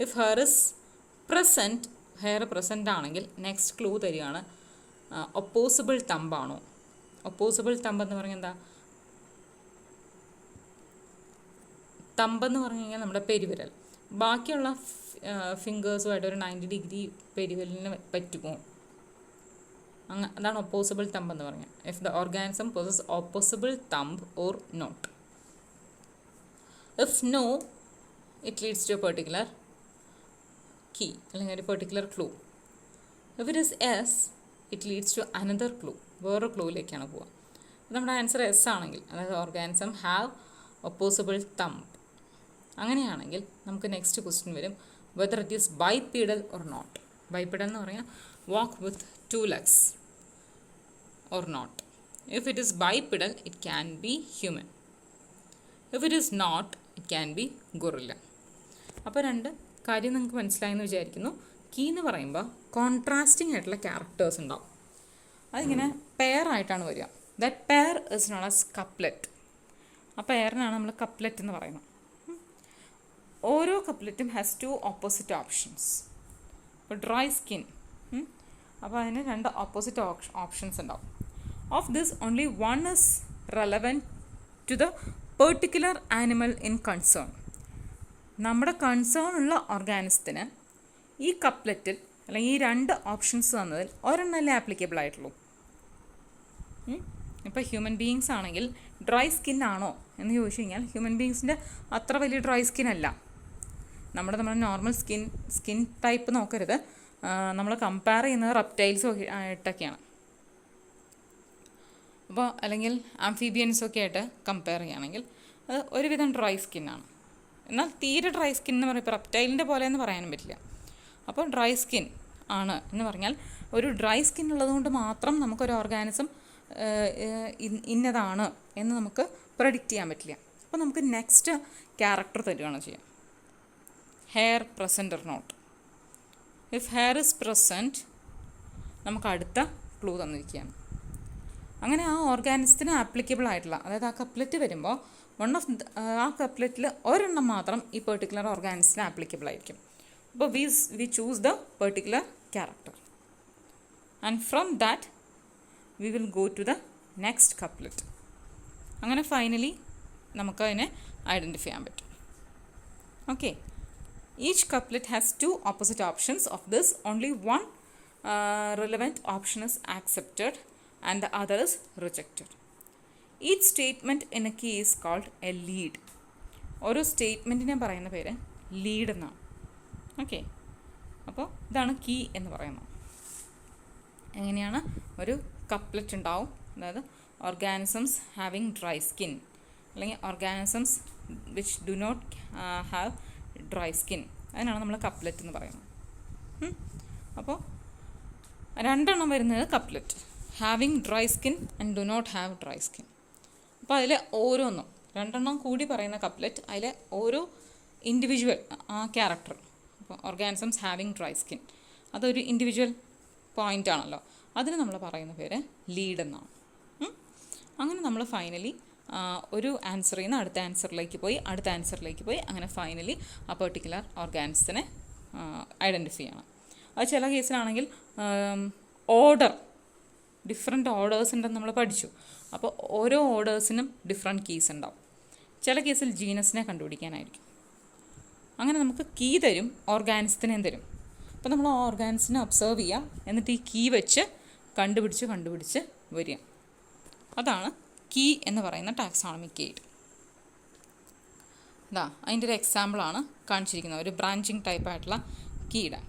If hair is present, hair present ആണെങ്കിൽ നെക്സ്റ്റ് ക്ലൂ തരികയാണ് ഒപ്പോസിബിൾ തമ്പാണോ. ഒപ്പോസിബിൾ തമ്പ് എന്ന് പറഞ്ഞാൽ എന്താ? തമ്പെന്ന് പറഞ്ഞു കഴിഞ്ഞാൽ നമ്മുടെ പെരുവിരൽ. ബാക്കിയുള്ള ഫിംഗേഴ്സുമായിട്ട് ഒരു 90 ഡിഗ്രി പെരുവിരലിന് പറ്റുമോ? അതാണ് ഒപ്പോസിബിൾ തമ്പ് എന്ന് പറഞ്ഞാൽ. If the organism possess opposable thumb or not. If no, it leads to a particular key അല്ലെങ്കിൽ ഒരു particular clue. If it is yes, it leads to another clue, വേറൊരു ക്ലൂവിലേക്കാണ് പോവുക. നമ്മുടെ ആൻസർ എസ് ആണെങ്കിൽ, അതായത് ഓർഗാനിസം ഹാവ് ഒപ്പോസിബിൾ തമ്പ്, അങ്ങനെയാണെങ്കിൽ നമുക്ക് നെക്സ്റ്റ് ക്വസ്റ്റ്യൻ വരും whether it is bipedal or not. Bipedal എന്ന് പറഞ്ഞാൽ walk with 2 legs or not. If it is bipedal it can be human. If it is not it can be gorilla. അപ്പോൾ രണ്ട് കാര്യം നിങ്ങൾക്ക് മനസ്സിലായെന്ന് വിചാരിക്കുന്നു. കീ എന്ന് പറയുമ്പോൾ കോൺട്രാസ്റ്റിംഗ് ആയിട്ടുള്ള ക്യാരക്ടേഴ്സ് ഉണ്ടാവും. അതിങ്ങനെ പെയർ ആയിട്ടാണ് വരിക. That pair is known as couplet. ആ പെയറിനാണ് നമ്മൾ കപ്ലെറ്റ് എന്ന് പറയുന്നത്. ഓരോ കപ്ലെറ്റും ഹാസ് 2 ഓപ്പോസിറ്റ് ഓപ്ഷൻസ്. ഇപ്പോൾ ഡ്രൈ സ്കിൻ, അപ്പോൾ അതിന് 2 ഓപ്പോസിറ്റ് ഓപ്ഷൻസ് ഉണ്ടാവും. Of this only one is relevant to the particular animal in concern. നമ്മുടെ കൺസേൺ ഉള്ള ഓർഗാനിസത്തിന് ഈ കപ്ലെറ്റിൽ അല്ലെങ്കിൽ ഈ 2 ഓപ്ഷൻസ് തന്നതിൽ ഒരെണ്ണല്ലേ ആപ്ലിക്കബിൾ ആയിട്ടുള്ളൂ. ഇപ്പോൾ ഹ്യൂമൻ ബീയിങ്സ് ആണെങ്കിൽ ഡ്രൈ സ്കിൻ ആണോ എന്ന് ചോദിച്ചു കഴിഞ്ഞാൽ ഹ്യൂമൻ ബീങ്സിൻ്റെ അത്ര വലിയ ഡ്രൈ സ്കിൻ അല്ല. നമ്മുടെ നോർമൽ സ്കിൻ ടൈപ്പ് നോക്കരുത്. നമ്മൾ കമ്പയർ ചെയ്യുന്നത് റെപ്റ്റൈൽസ് ആയിട്ടൊക്കെയാണ്. അപ്പോൾ അല്ലെങ്കിൽ ആംഫീബിയൻസൊക്കെ ആയിട്ട് കമ്പയർ ചെയ്യുകയാണെങ്കിൽ അത് ഒരുവിധം ഡ്രൈ സ്കിന്നാണ്. എന്നാൽ തീരെ ഡ്രൈ സ്കിൻ എന്ന് പറയുമ്പോൾ റെപ്റ്റൈലിൻ്റെ പോലെ എന്ന് പറയാനും പറ്റില്ല. അപ്പോൾ ഡ്രൈ സ്കിൻ ആണ് എന്ന് പറഞ്ഞാൽ ഒരു ഡ്രൈ സ്കിൻ ഉള്ളതുകൊണ്ട് മാത്രം നമുക്കൊരു ഓർഗാനിസം ഇന്നതാണ് എന്ന് നമുക്ക് പ്രെഡിക്റ്റ് ചെയ്യാൻ പറ്റില്ല. അപ്പോൾ നമുക്ക് നെക്സ്റ്റ് ക്യാരക്ടർ തരികയാണ് ചെയ്യാം. Hair present or not. If hair is present നമുക്ക് അടുത്ത ക്ലൂ തന്നിരിക്കുകയാണ്. അങ്ങനെ ആ ഓർഗാനിസത്തിന് ആപ്ലിക്കബിൾ ആയിട്ടുള്ള, അതായത് ആ കപ്ലറ്റ് വരുമ്പോൾ ആ കപ്ലറ്റിൽ ഒരെണ്ണം മാത്രം ഈ പെർട്ടിക്കുലർ ഓർഗാനിസത്തിന് ആപ്ലിക്കബിൾ ആയിരിക്കും. അപ്പോൾ we choose the particular character and from that we will go to the next couplet. അങ്ങനെ ഫൈനലി നമുക്കതിനെ ഐഡൻറ്റിഫൈ ചെയ്യാൻ പറ്റും. Okay, each couplet has 2 opposite options. Of this, only one relevant option is accepted and the other is rejected. Each statement in a key is called a lead. ഓരോ സ്റ്റേറ്റ്മെൻറ്റിനെ പറയുന്ന പേര് ലീഡ് എന്നാണ്. ഓക്കെ, അപ്പോൾ ഇതാണ് കീ എന്ന് പറയുന്നത്. എങ്ങനെയാണ് ഒരു കപ്ലറ്റ് ഉണ്ടാവും, അതായത് ഓർഗാനിസംസ് ഹാവിങ് ഡ്രൈ സ്കിൻ അല്ലെങ്കിൽ organisms which do not have dry skin, അതിനാണ് നമ്മൾ കപ്ലറ്റ് എന്ന് പറയുന്നത്. അപ്പോൾ 2 എണ്ണം വരുന്നത് couplet, having dry skin and do not have dry skin. അപ്പോൾ അതിൽ ഓരോന്നും 2 എണ്ണം കൂടി പറയുന്ന കപ്ലറ്റ്, അതിലെ ഓരോ ഇൻഡിവിജ്വൽ ആ ക്യാരക്ടർ, അപ്പോൾ ഓർഗാനിസംസ് ഹാവിങ് ഡ്രൈ സ്കിൻ അതൊരു ഇൻഡിവിജ്വൽ പോയിൻ്റ് ആണല്ലോ, അതിന് നമ്മൾ പറയുന്ന പേര് ലീഡ് എന്നാണ്. അങ്ങനെ നമ്മൾ ഫൈനലി ഒരു ആൻസറിൽ നിന്ന് അടുത്ത ആൻസറിലേക്ക് പോയി അങ്ങനെ ഫൈനലി ആ പെർട്ടിക്കുലർ ഓർഗാനിസത്തിനെ ഐഡൻറ്റിഫൈ ചെയ്യണം. അത് ചില കേസിലാണെങ്കിൽ ഓർഡർ, ഡിഫറെൻറ്റ് ഓർഡേഴ്സ് ഉണ്ടെന്ന് നമ്മൾ പഠിച്ചു. അപ്പോൾ ഓരോ ഓർഡേഴ്സിനും ഡിഫറെൻറ്റ് കീസ് ഉണ്ടാവും. ചില കേസിൽ ജീനസിനെ കണ്ടുപിടിക്കാനായിരിക്കും. അങ്ങനെ നമുക്ക് കീ തരും, ഓർഗാനിസത്തിനെ തരും. അപ്പോൾ നമ്മൾ ആ ഓർഗാനിസത്തിനെ ഒബ്സർവ് ചെയ്യുക, എന്നിട്ട് ഈ കീ വെച്ച് കണ്ടുപിടിച്ച് വരിക. അതാണ് കീ എന്ന് പറയുന്ന ടാക്സോണമിക് എയ്ഡ്. അതിൻ്റെ ഒരു എക്സാമ്പിളാണ് കാണിച്ചിരിക്കുന്നത്, ഒരു ബ്രാഞ്ചിങ് ടൈപ്പായിട്ടുള്ള കീയുടെ.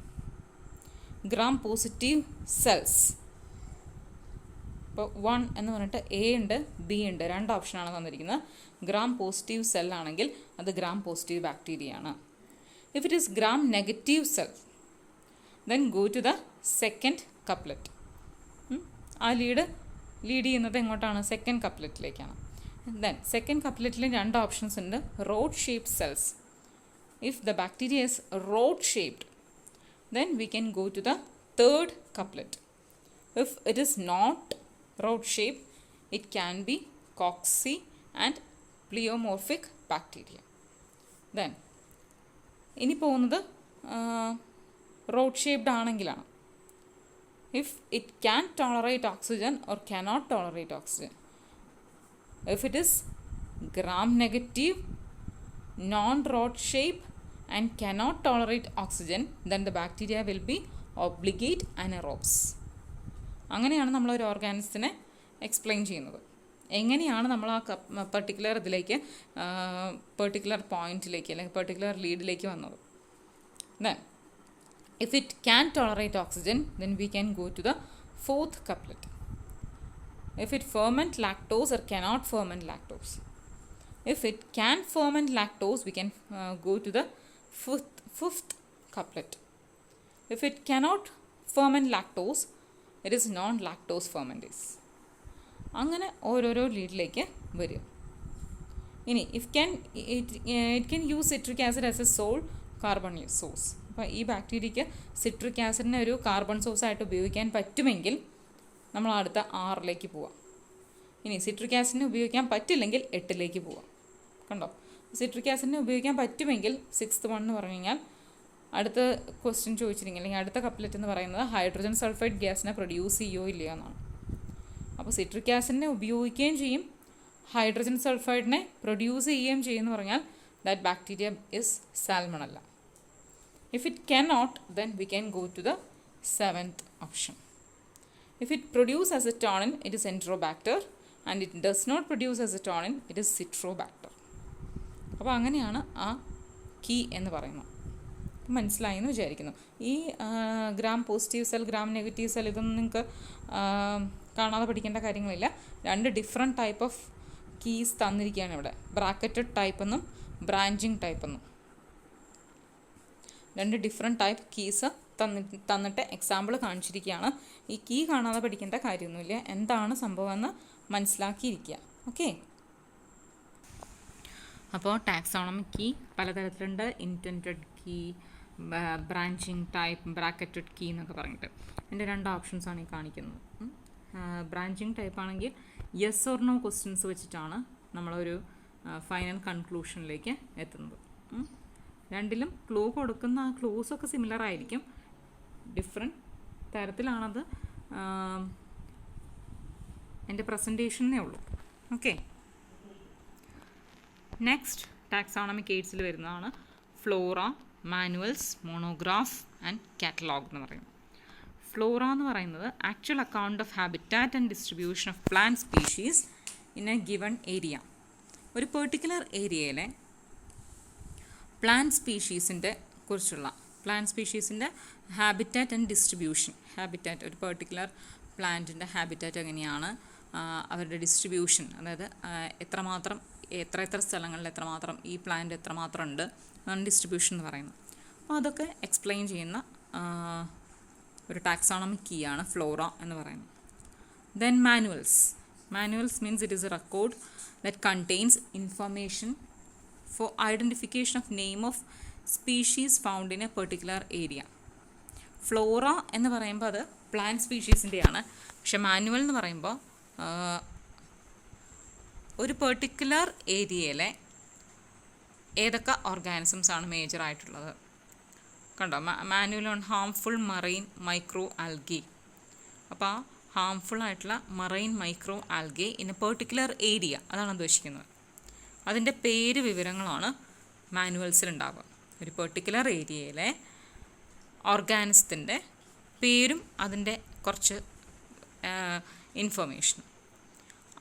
Gram positive cells. ഇപ്പോൾ 1 എന്ന് പറഞ്ഞിട്ട് എ ഉണ്ട്, ബി ഉണ്ട്, 2 ഓപ്ഷനാണ് തന്നിരിക്കുന്നത്. ഗ്രാം പോസിറ്റീവ് സെല്ലാണെങ്കിൽ അത് ഗ്രാം പോസിറ്റീവ് ബാക്ടീരിയയാണ്. If it is gram negative cell then go to the second couplet. ആ ലീഡ് ചെയ്യുന്നത് എങ്ങോട്ടാണ്? സെക്കൻഡ് കപ്ലറ്റിലേക്കാണ്. ദെൻ സെക്കൻഡ് കപ്ലറ്റിൽ 2 ഓപ്ഷൻസ് ഉണ്ട്. Rod shaped cells. If the bacteria is rod shaped then we can go to the third couplet. If it is not rod shape, it can be cocci and pleomorphic bacteria. Then ഇനി പോകുന്നത് റോഡ് ഷേപ്ഡ് ആണെങ്കിലാണ്. if it can tolerate oxygen or cannot tolerate oxygen. If it is gram negative, non-rod shape and cannot tolerate oxygen, then the bacteria will be obligate anaerobes. അങ്ങനെയാണ് നമ്മളൊരു ഓർഗാനിസത്തിനെ എക്സ്പ്ലെയിൻ ചെയ്യുന്നത്. എങ്ങനെയാണ് നമ്മൾ ആ പെർട്ടിക്കുലർ ഇതിലേക്ക് പെർട്ടിക്കുലർ പോയിന്റിലേക്ക് അല്ലെങ്കിൽ പെർട്ടിക്കുലർ ലീഡിലേക്ക് വന്നത്. Then if it can tolerate oxygen, then we can go to the 4th couplet. If it ferment lactose or cannot ferment lactose. If it can ferment lactose, we can go to the 5th couplet. If it cannot ferment lactose, it is non-lactose fermentase. അങ്ങനെ ഓരോരോ ലീഡിലേക്ക് വരും. ഇനി it can use citric acid as a sole carbon source. അപ്പോൾ ഈ ബാക്ടീരിയയ്ക്ക് സിട്രിക് ആസിഡിനെ ഒരു കാർബൺ സോഴ്സായിട്ട് ഉപയോഗിക്കാൻ പറ്റുമെങ്കിൽ നമ്മൾ അടുത്ത 6ലേക്ക് പോവാം. ഇനി സിട്രിക് ആസിഡിനെ ഉപയോഗിക്കാൻ പറ്റില്ലെങ്കിൽ 8ലേക്ക് പോവാം. കണ്ടോ, സിട്രിക് ആസിഡിനെ ഉപയോഗിക്കാൻ പറ്റുമെങ്കിൽ 6th one എന്ന് പറഞ്ഞു കഴിഞ്ഞാൽ അടുത്ത ക്വസ്റ്റ്യൻ ചോദിച്ചിരിക്കുക അല്ലെങ്കിൽ അടുത്ത കപ്ലറ്റ് എന്ന് പറയുന്നത് ഹൈഡ്രജൻ സൾഫൈഡ് ഗ്യാസിനെ പ്രൊഡ്യൂസ് ചെയ്യുമോ ഇല്ലയോ എന്നാണ്. അപ്പോൾ സിട്രിക് ആസിഡിനെ ഉപയോഗിക്കുകയും ചെയ്യും, ഹൈഡ്രജൻ സൾഫൈഡിനെ പ്രൊഡ്യൂസ് ചെയ്യുകയും ചെയ്യുമെന്ന് പറഞ്ഞാൽ that bacteria is സാൽമണല്ല. If it cannot, then we can go to the 7th option. If it produces acetonin, it is Enterobacter, and it does not produce acetonin, it is Citrobacter. അപ്പോൾ അങ്ങനെയാണ് ആ കീ എന്ന് പറയുന്നത്. മനസ്സിലായി എന്ന് വിചാരിക്കുന്നു. ഈ gram positive cell, gram negative cell ഇതൊന്നും നിങ്ങൾക്ക് കാണാതെ പഠിക്കേണ്ട കാര്യങ്ങളില്ല. 2 ഡിഫറെൻറ്റ് ടൈപ്പ് ഓഫ് കീസ് തന്നിരിക്കുകയാണ് ഇവിടെ. ബ്രാക്കറ്റഡ് ടൈപ്പ് എന്നും ബ്രാഞ്ചിങ് ടൈപ്പ് എന്നും 2 ഡിഫറെൻറ്റ് ടൈപ്പ് കീസ് തന്നിട്ട് എക്സാമ്പിൾ കാണിച്ചിരിക്കുകയാണ്. ഈ കീ കാണാതെ പഠിക്കേണ്ട കാര്യമൊന്നുമില്ല. എന്താണ് സംഭവമെന്ന് മനസ്സിലാക്കിയിരിക്കുക. ഓക്കെ. അപ്പോൾ ടാക്സോണമിക് കീ പലതരത്തിലുണ്ട്. Indented key, branching type, bracketed key എന്നൊക്കെ പറഞ്ഞിട്ട്. എൻ്റെ 2 ഓപ്ഷൻസാണ് ഈ കാണിക്കുന്നത്. ബ്രാഞ്ചിങ് ടൈപ്പ് ആണെങ്കിൽ യെസ് ഓർ നോ ക്വസ്റ്റ്യൻസ് വെച്ചിട്ടാണ് നമ്മളൊരു ഫൈനൽ കൺക്ലൂഷനിലേക്ക് എത്തുന്നത്. രണ്ടിലും ക്ലൂ കൊടുക്കുന്ന ആ ക്ലൂസൊക്കെ സിമിലർ ആയിരിക്കും, ഡിഫറെൻറ്റ് തരത്തിലാണത് എൻ്റെ പ്രസൻറ്റേഷനേ ഉള്ളൂ. ഓക്കെ. നെക്സ്റ്റ് ടാക്സോണമിക് എയ്ഡ്സിൽ വരുന്നതാണ് flora, manuals, monograph and catalogue എന്ന് പറയുന്നത്. ഫ്ലോറ എന്ന് പറയുന്നത് actual account of habitat and distribution of plant species in a given area. ഒരു പെർട്ടിക്കുലർ ഏരിയയിലെ പ്ലാന്റ് സ്പീഷീസിൻ്റെ കുറിച്ചുള്ള പ്ലാന്റ് സ്പീഷീസിൻ്റെ ഹാബിറ്റാറ്റ് ആൻഡ് ഡിസ്ട്രിബ്യൂഷൻ. ഹാബിറ്റാറ്റ്, ഒരു പെർട്ടിക്കുലർ പ്ലാന്റിൻ്റെ ഹാബിറ്റാറ്റ് എങ്ങനെയാണ്, അവരുടെ ഡിസ്ട്രിബ്യൂഷൻ, അതായത് എത്ര സ്ഥലങ്ങളിൽ എത്രമാത്രം ഈ പ്ലാന്റ് എത്രമാത്രം ഉണ്ട്, അതാണ് ഡിസ്ട്രിബ്യൂഷൻ എന്ന് പറയുന്നത്. അപ്പോൾ അതൊക്കെ എക്സ്പ്ലെയിൻ ചെയ്യുന്ന ഒരു ടാക്സോണമിക് കീ ആണ് ഫ്ലോറ എന്ന് പറയുന്നത്. Then manuals. Manuals means it is A record that contains information for identification of name of species found in a particular area. Flora എന്ന് പറയുമ്പോൾ അത് പ്ലാന്റ് സ്പീഷീസിൻ്റെയാണ്. പക്ഷെ മാനുവൽ എന്ന് പറയുമ്പോൾ ഒരു പെർട്ടിക്കുലർ ഏരിയയിലെ ഏതൊക്കെ ഓർഗാനിസംസ് ആണ് മേജർ ആയിട്ടുള്ളത്. കണ്ടോ, manual on harmful marine micro algae. അപ്പോൾ ആ ഹാംഫുൾ ആയിട്ടുള്ള marine micro algae in a particular area, അതാണ് ഉദ്ദേശിക്കുന്നത്. അതിൻ്റെ പേര് വിവരങ്ങളാണ് മാനുവൽസിലുണ്ടാവുക. ഒരു പെർട്ടിക്കുലർ ഏരിയയിലെ ഓർഗാനിസത്തിൻ്റെ പേരും അതിൻ്റെ കുറച്ച് ഇൻഫർമേഷനും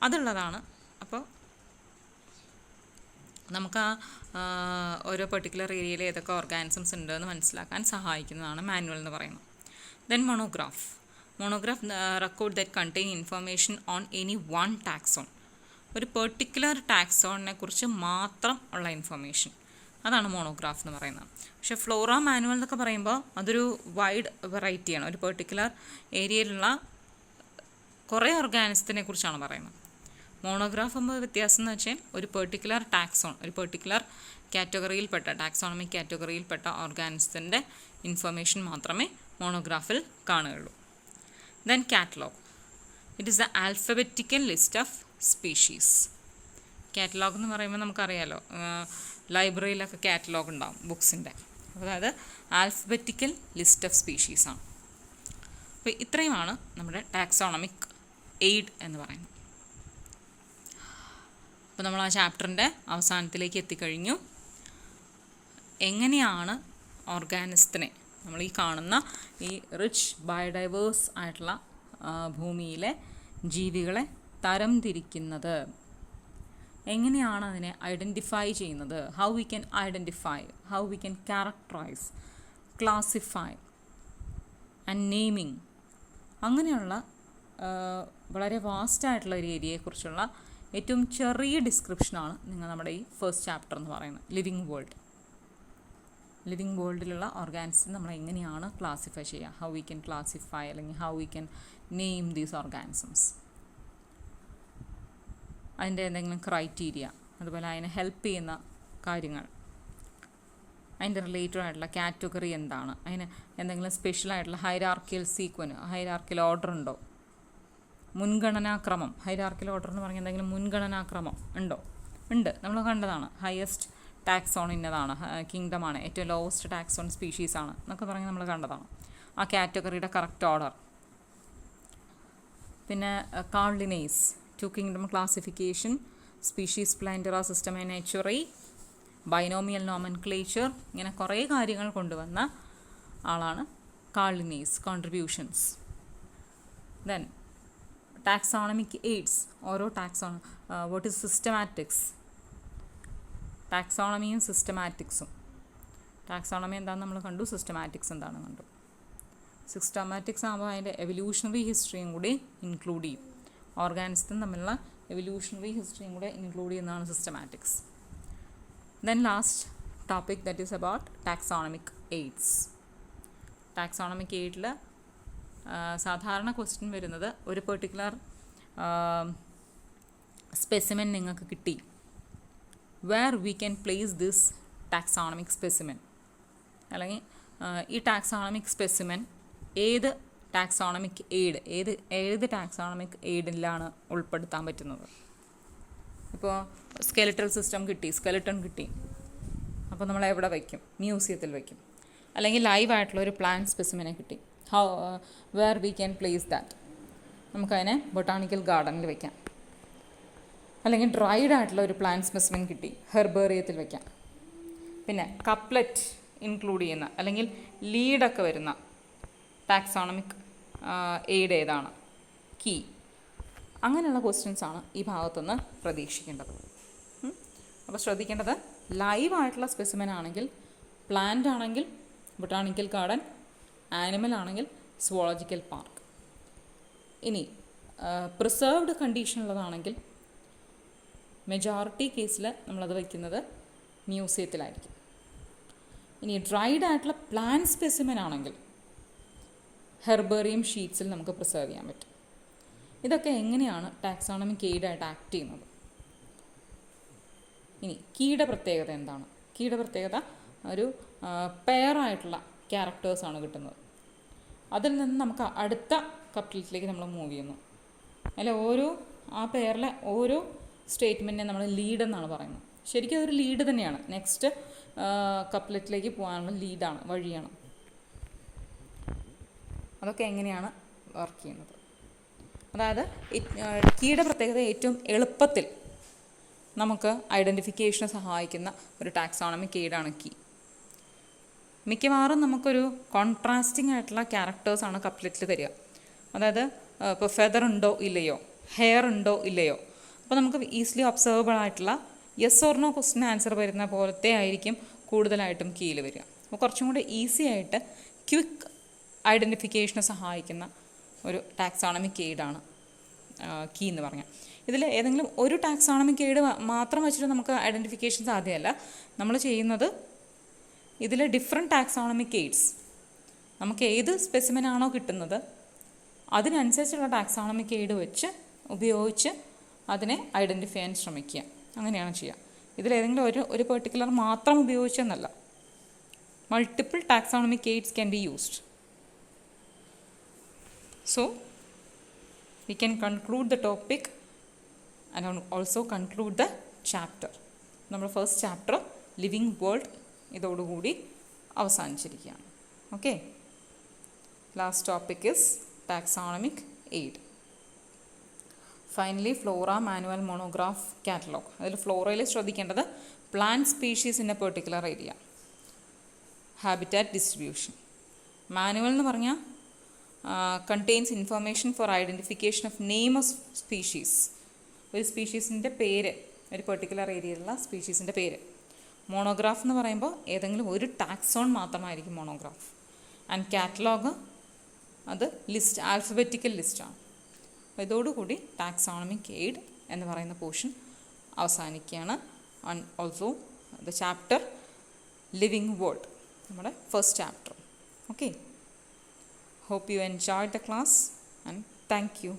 അതുള്ളതാണ്. അപ്പോൾ നമുക്ക് ആ ഓരോ പെർട്ടിക്കുലർ ഏരിയയിൽ ഏതൊക്കെ ഓർഗാനിസംസ് ഉണ്ടെന്ന് മനസ്സിലാക്കാൻ സഹായിക്കുന്നതാണ് മാനുവൽ എന്ന് പറയുന്നത്. Then monograph. Monograph record that contain information on any one taxon. ഒരു പെർട്ടിക്കുലർ ടാക്സോണിനെ കുറിച്ച് മാത്രം ഉള്ള ഇൻഫർമേഷൻ, അതാണ് മോണോഗ്രാഫ് എന്ന് പറയുന്നത്. പക്ഷേ ഫ്ലോറ, മാനുവൽ എന്നൊക്കെ പറയുമ്പോൾ അതൊരു വൈഡ് വെറൈറ്റിയാണ്. ഒരു പെർട്ടിക്കുലർ ഏരിയയിലുള്ള കുറേ ഓർഗാനിസത്തിനെ കുറിച്ചാണ് പറയുന്നത്. മോണോഗ്രാഫ് ആകുമ്പോൾ വ്യത്യാസം എന്ന് വെച്ചാൽ ഒരു പെർട്ടിക്കുലർ ടാക്സോൺ, ഒരു പെർട്ടിക്കുലർ കാറ്റഗറിയിൽപ്പെട്ട ടാക്സോണമിക് കാറ്റഗറിയിൽപ്പെട്ട ഓർഗാനിസത്തിൻ്റെ ഇൻഫർമേഷൻ മാത്രമേ മോണോഗ്രാഫിൽ കാണുകയുള്ളൂ. Then catalogue. It is the alphabetical list of species. Catalogue എന്ന് പറയുമ്പോൾ നമുക്കറിയാലോ, ലൈബ്രറിയിലൊക്കെ കാറ്റലോഗ് ഉണ്ടാകും ബുക്സിൻ്റെ. അതായത് ആൽഫബറ്റിക്കൽ ലിസ്റ്റ് ഓഫ് സ്പീഷീസാണ്. അപ്പോൾ ഇത്രയുമാണ് നമ്മുടെ ടാക്സോണമിക് എയ്ഡ് എന്ന് പറയുന്നത്. അപ്പോൾ നമ്മൾ ആ ചാപ്റ്ററിൻ്റെ അവസാനത്തിലേക്ക് എത്തിക്കഴിഞ്ഞു. എങ്ങനെയാണ് ഓർഗാനിസത്തിനെ, നമ്മൾ ഈ കാണുന്ന ഈ റിച്ച് ബയോഡൈവേഴ്സ് ആയിട്ടുള്ള ഭൂമിയിലെ ജീവികളെ തരം തിരിക്കുന്നത്, എങ്ങനെയാണ് അതിനെ ഐഡൻറ്റിഫൈ ചെയ്യുന്നത്, how we can identify, how we can characterise, classify and naming, അങ്ങനെയുള്ള വളരെ വാസ്റ്റായിട്ടുള്ള ഒരു ഏരിയയെക്കുറിച്ചുള്ള ഏറ്റവും ചെറിയ ഡിസ്ക്രിപ്ഷനാണ് നമ്മുടെ ഈ ഫസ്റ്റ് ചാപ്റ്റർ എന്ന് പറയുന്നത്. Living world. ലിവിങ് വേൾഡിലുള്ള ഓർഗാനിസം നമ്മൾ എങ്ങനെയാണ് ക്ലാസിഫൈ ചെയ്യുക, ഹൗ വി ക്യാൻ ക്ലാസിഫൈ അല്ലെങ്കിൽ how we can name these organisms, അതിൻ്റെ എന്തെങ്കിലും ക്രൈറ്റീരിയ, അതുപോലെ അതിനെ ഹെൽപ്പ് ചെയ്യുന്ന കാര്യങ്ങൾ, അതിൻ്റെ റിലേറ്റഡ് ആയിട്ടുള്ള കാറ്റഗറി എന്താണ്, അതിന് എന്തെങ്കിലും സ്പെഷ്യലായിട്ടുള്ള ഹൈറാർക്കിയൽ ഓർഡർ ഉണ്ടോ, മുൻഗണനാക്രമം, ഹൈറാർക്കിയൽ ഓർഡർ എന്ന് പറഞ്ഞാൽ എന്തെങ്കിലും മുൻഗണനാക്രമം ഉണ്ട്, നമ്മൾ കണ്ടതാണ്. ഹയസ്റ്റ് ടാക്സോൺ ഇന്നതാണ്, കിങ്ഡമാണ്, ഏറ്റവും ലോവസ്റ്റ് ടാക്സോൺ സ്പീഷീസാണ് എന്നൊക്കെ പറഞ്ഞ് നമ്മൾ കണ്ടതാണ്. ആ കാറ്റഗറിയുടെ കറക്റ്റ് ഓർഡർ. പിന്നെ കാർലിനേസ്, 2 kingdom classification, species plantera system and naturae, binomial nomenclature, ഇങ്ങനെ കുറേ കാര്യങ്ങൾ കൊണ്ടുവന്ന ആളാണ് കാർലിനേസ്. കോൺട്രിബ്യൂഷൻസ്. ദെൻ ടാക്സോണമിക് എയ്ഡ്സ്, ഓരോ വാട്ട് ഈസ് സിസ്റ്റമാറ്റിക്സ്, ടാക്സോണമിയും സിസ്റ്റമാറ്റിക്സും. ടാക്സോണമി എന്താണെന്ന് നമ്മൾ കണ്ടു, സിസ്റ്റമാറ്റിക്സ് എന്താണെന്ന് കണ്ടു. സിസ്റ്റമാറ്റിക്സ് ആകുമ്പോൾ അതിൻ്റെ എവല്യൂഷണറി ഹിസ്റ്ററിയും കൂടി ഇൻക്ലൂഡ് ചെയ്യും. ഓർഗാനിസത്തും തമ്മിലുള്ള എവല്യൂഷണറി ഹിസ്റ്ററിയും കൂടെ ഇൻക്ലൂഡ് ചെയ്യുന്നതാണ് systematics. Then last topic that is about taxonomic aids. Taxonomic എയ്ഡിൽ സാധാരണ ക്വസ്റ്റ്യൻ വരുന്നത്, ഒരു പെർട്ടിക്കുലർ സ്പെസിമെൻ നിങ്ങൾക്ക് കിട്ടി, where we can place this taxonomic specimen, അല്ലെങ്കിൽ ഈ ടാക്സോണമിക് സ്പെസിമെൻ ഏത് ടാക്സോണമിക് എയ്ഡ്, ഏത് ടാക്സോണമിക് എയ്ഡിലാണ് ഉൾപ്പെടുത്താൻ പറ്റുന്നത്. ഇപ്പോൾ സ്കെലിറ്റൽ സിസ്റ്റം കിട്ടി, സ്കെലിട്ടൺ കിട്ടി, അപ്പോൾ നമ്മൾ എവിടെ വയ്ക്കും? മ്യൂസിയത്തിൽ വയ്ക്കും. അല്ലെങ്കിൽ ലൈവായിട്ടുള്ള ഒരു പ്ലാന്റ് സ്പെസിമെനെ കിട്ടി, where we can place that, നമുക്കതിനെ ബൊട്ടാണിക്കൽ ഗാർഡനിൽ വയ്ക്കാം. അല്ലെങ്കിൽ ഡ്രൈഡ് ആയിട്ടുള്ള ഒരു പ്ലാന്റ് സ്പെസിമെൻ കിട്ടി, ഹെർബേറിയത്തിൽ വയ്ക്കാം. പിന്നെ കപ്ലെറ്റ് ഇൻക്ലൂഡ് ചെയ്യുന്ന അല്ലെങ്കിൽ ലീഡൊക്കെ വരുന്ന ടാക്സോണമിക് എയ്ഡ് ഏതാണ്? കീ. അങ്ങനെയുള്ള ക്വസ്റ്റ്യൻസാണ് ഈ ഭാഗത്തുനിന്ന് പ്രതീക്ഷിക്കേണ്ടത്. അപ്പോൾ ശ്രദ്ധിക്കേണ്ടത്, ലൈവായിട്ടുള്ള സ്പെസിമെൻ ആണെങ്കിൽ, പ്ലാന്റ് ആണെങ്കിൽ ബൊട്ടാണിക്കൽ ഗാർഡൻ, ആനിമൽ ആണെങ്കിൽ സുവോളജിക്കൽ പാർക്ക്. ഇനി പ്രിസർവ്ഡ് കണ്ടീഷനുള്ളതാണെങ്കിൽ മെജോറിറ്റി കേസിൽ നമ്മളത് വയ്ക്കുന്നത് മ്യൂസിയത്തിലായിരിക്കും. ഇനി ഡ്രൈഡ് ആയിട്ടുള്ള പ്ലാന്റ് സ്പെസിമെൻ ആണെങ്കിൽ ഹെർബേറിയം ഷീറ്റ്സിൽ നമുക്ക് പ്രിസർവ് ചെയ്യാൻ പറ്റും. ഇതൊക്കെ എങ്ങനെയാണ് ടാക്സോണമിക് എയ്ഡായിട്ട് ആക്ട് ചെയ്യുന്നത്? ഇനി കീയുടെ പ്രത്യേകത എന്താണ്? കീയുടെ പ്രത്യേകത ഒരു പെയറായിട്ടുള്ള ക്യാരക്ടേഴ്സാണ് കിട്ടുന്നത്. അതിൽ നിന്ന് നമുക്ക് അടുത്ത കപ്ലറ്റിലേക്ക് നമ്മൾ മൂവ് ചെയ്യുന്നു. അതിൽ ആ പെയറിലെ ഓരോ സ്റ്റേറ്റ്മെൻറ്റിനെ നമ്മൾ ലീഡ് എന്നാണ് പറയുന്നത്. ശരിക്കും അതൊരു ലീഡ് തന്നെയാണ്, നെക്സ്റ്റ് കപ്ലറ്റിലേക്ക് പോകാനുള്ള ലീഡാണ്, വഴിയാണ്. അതൊക്കെ എങ്ങനെയാണ് വർക്ക് ചെയ്യുന്നത്? അതായത് കീയുടെ പ്രത്യേകത ഏറ്റവും എളുപ്പത്തിൽ നമുക്ക് ഐഡൻറ്റിഫിക്കേഷന് സഹായിക്കുന്ന ഒരു ടാക്സോണമിക് എയ്ഡാണ് കീ. മിക്കവാറും നമുക്കൊരു കോൺട്രാസ്റ്റിംഗ് ആയിട്ടുള്ള ക്യാരക്ടേഴ്സാണ് കപ്ലറ്റിൽ തരിക. അതായത് ഇപ്പോൾ ഫെദർ ഉണ്ടോ ഇല്ലയോ, ഹെയർ ഉണ്ടോ ഇല്ലയോ, അപ്പോൾ നമുക്ക് ഈസിലി ഒബ്സർവബിൾ ആയിട്ടുള്ള yes or no question answer വരുന്ന പോലത്തെ ആയിരിക്കും കൂടുതലായിട്ടും കീയിൽ വരിക. അപ്പോൾ കുറച്ചും കൂടി ഈസി ആയിട്ട് ക്വിക്ക് ഐഡൻറ്റിഫിക്കേഷന് സഹായിക്കുന്ന ഒരു ടാക്സോണമിക് എയ്ഡാണ് കീ എന്ന് പറഞ്ഞാൽ. ഇതിൽ ഏതെങ്കിലും ഒരു ടാക്സോണമിക് എയ്ഡ് മാത്രം വെച്ചിട്ട് നമുക്ക് ഐഡൻറ്റിഫിക്കേഷൻ സാധ്യമല്ല. നമ്മൾ ചെയ്യുന്നത് ഇതിൽ ഡിഫറെൻറ്റ് ടാക്സോണമിക് എയ്ഡ്സ്, നമുക്ക് ഏത് സ്പെസിമെനാണോ കിട്ടുന്നത് അതിനനുസരിച്ചുള്ള ടാക്സോണമിക് എയ്ഡ് ഉപയോഗിച്ച് അതിനെ ഐഡൻറ്റിഫൈ ചെയ്യാൻ ശ്രമിക്കുക. അങ്ങനെയാണ് ചെയ്യുക. ഇതിലേതെങ്കിലും ഒരു പെർട്ടിക്കുലർ മാത്രം ഉപയോഗിച്ചെന്നല്ല, multiple taxonomic aids can be used. So we can conclude the topic and also conclude the chapter. നമ്മുടെ ഫസ്റ്റ് ചാപ്റ്റർ ലിവിങ് വേൾഡ് ഇതോടുകൂടി അവസാനിച്ചിരിക്കുകയാണ്. Okay, last topic is taxonomic aid. Finally flora manual monograph catalogue. അതിൽ ഫ്ലോറയിൽ ശ്രദ്ധിക്കേണ്ടത് plant species in a particular area, habitat distribution. Manual എന്ന് പറഞ്ഞാൽ contains information for identification of name of species. ഒരു സ്പീഷീസിൻ്റെ പേര്, ഒരു പെർട്ടിക്കുലർ ഏരിയയിലുള്ള സ്പീഷീസിൻ്റെ പേര്. മോണോഗ്രാഫ് എന്ന് പറയുമ്പോൾ ഏതെങ്കിലും ഒരു ടാക്സോൺ മാത്രമായിരിക്കും മോണോഗ്രാഫ്. ആൻഡ് കാറ്റലോഗ് അത് ലിസ്റ്റ്, ആൽഫബറ്റിക്കൽ ലിസ്റ്റാണ്. അപ്പോൾ ഇതോടുകൂടി ടാക്സോണമിക് എയ്ഡ് എന്ന് പറയുന്ന പോർഷൻ അവസാനിക്കുകയാണ്. And also the chapter living world, നമ്മുടെ first chapter. Okay, hope you enjoyed the class and thank you.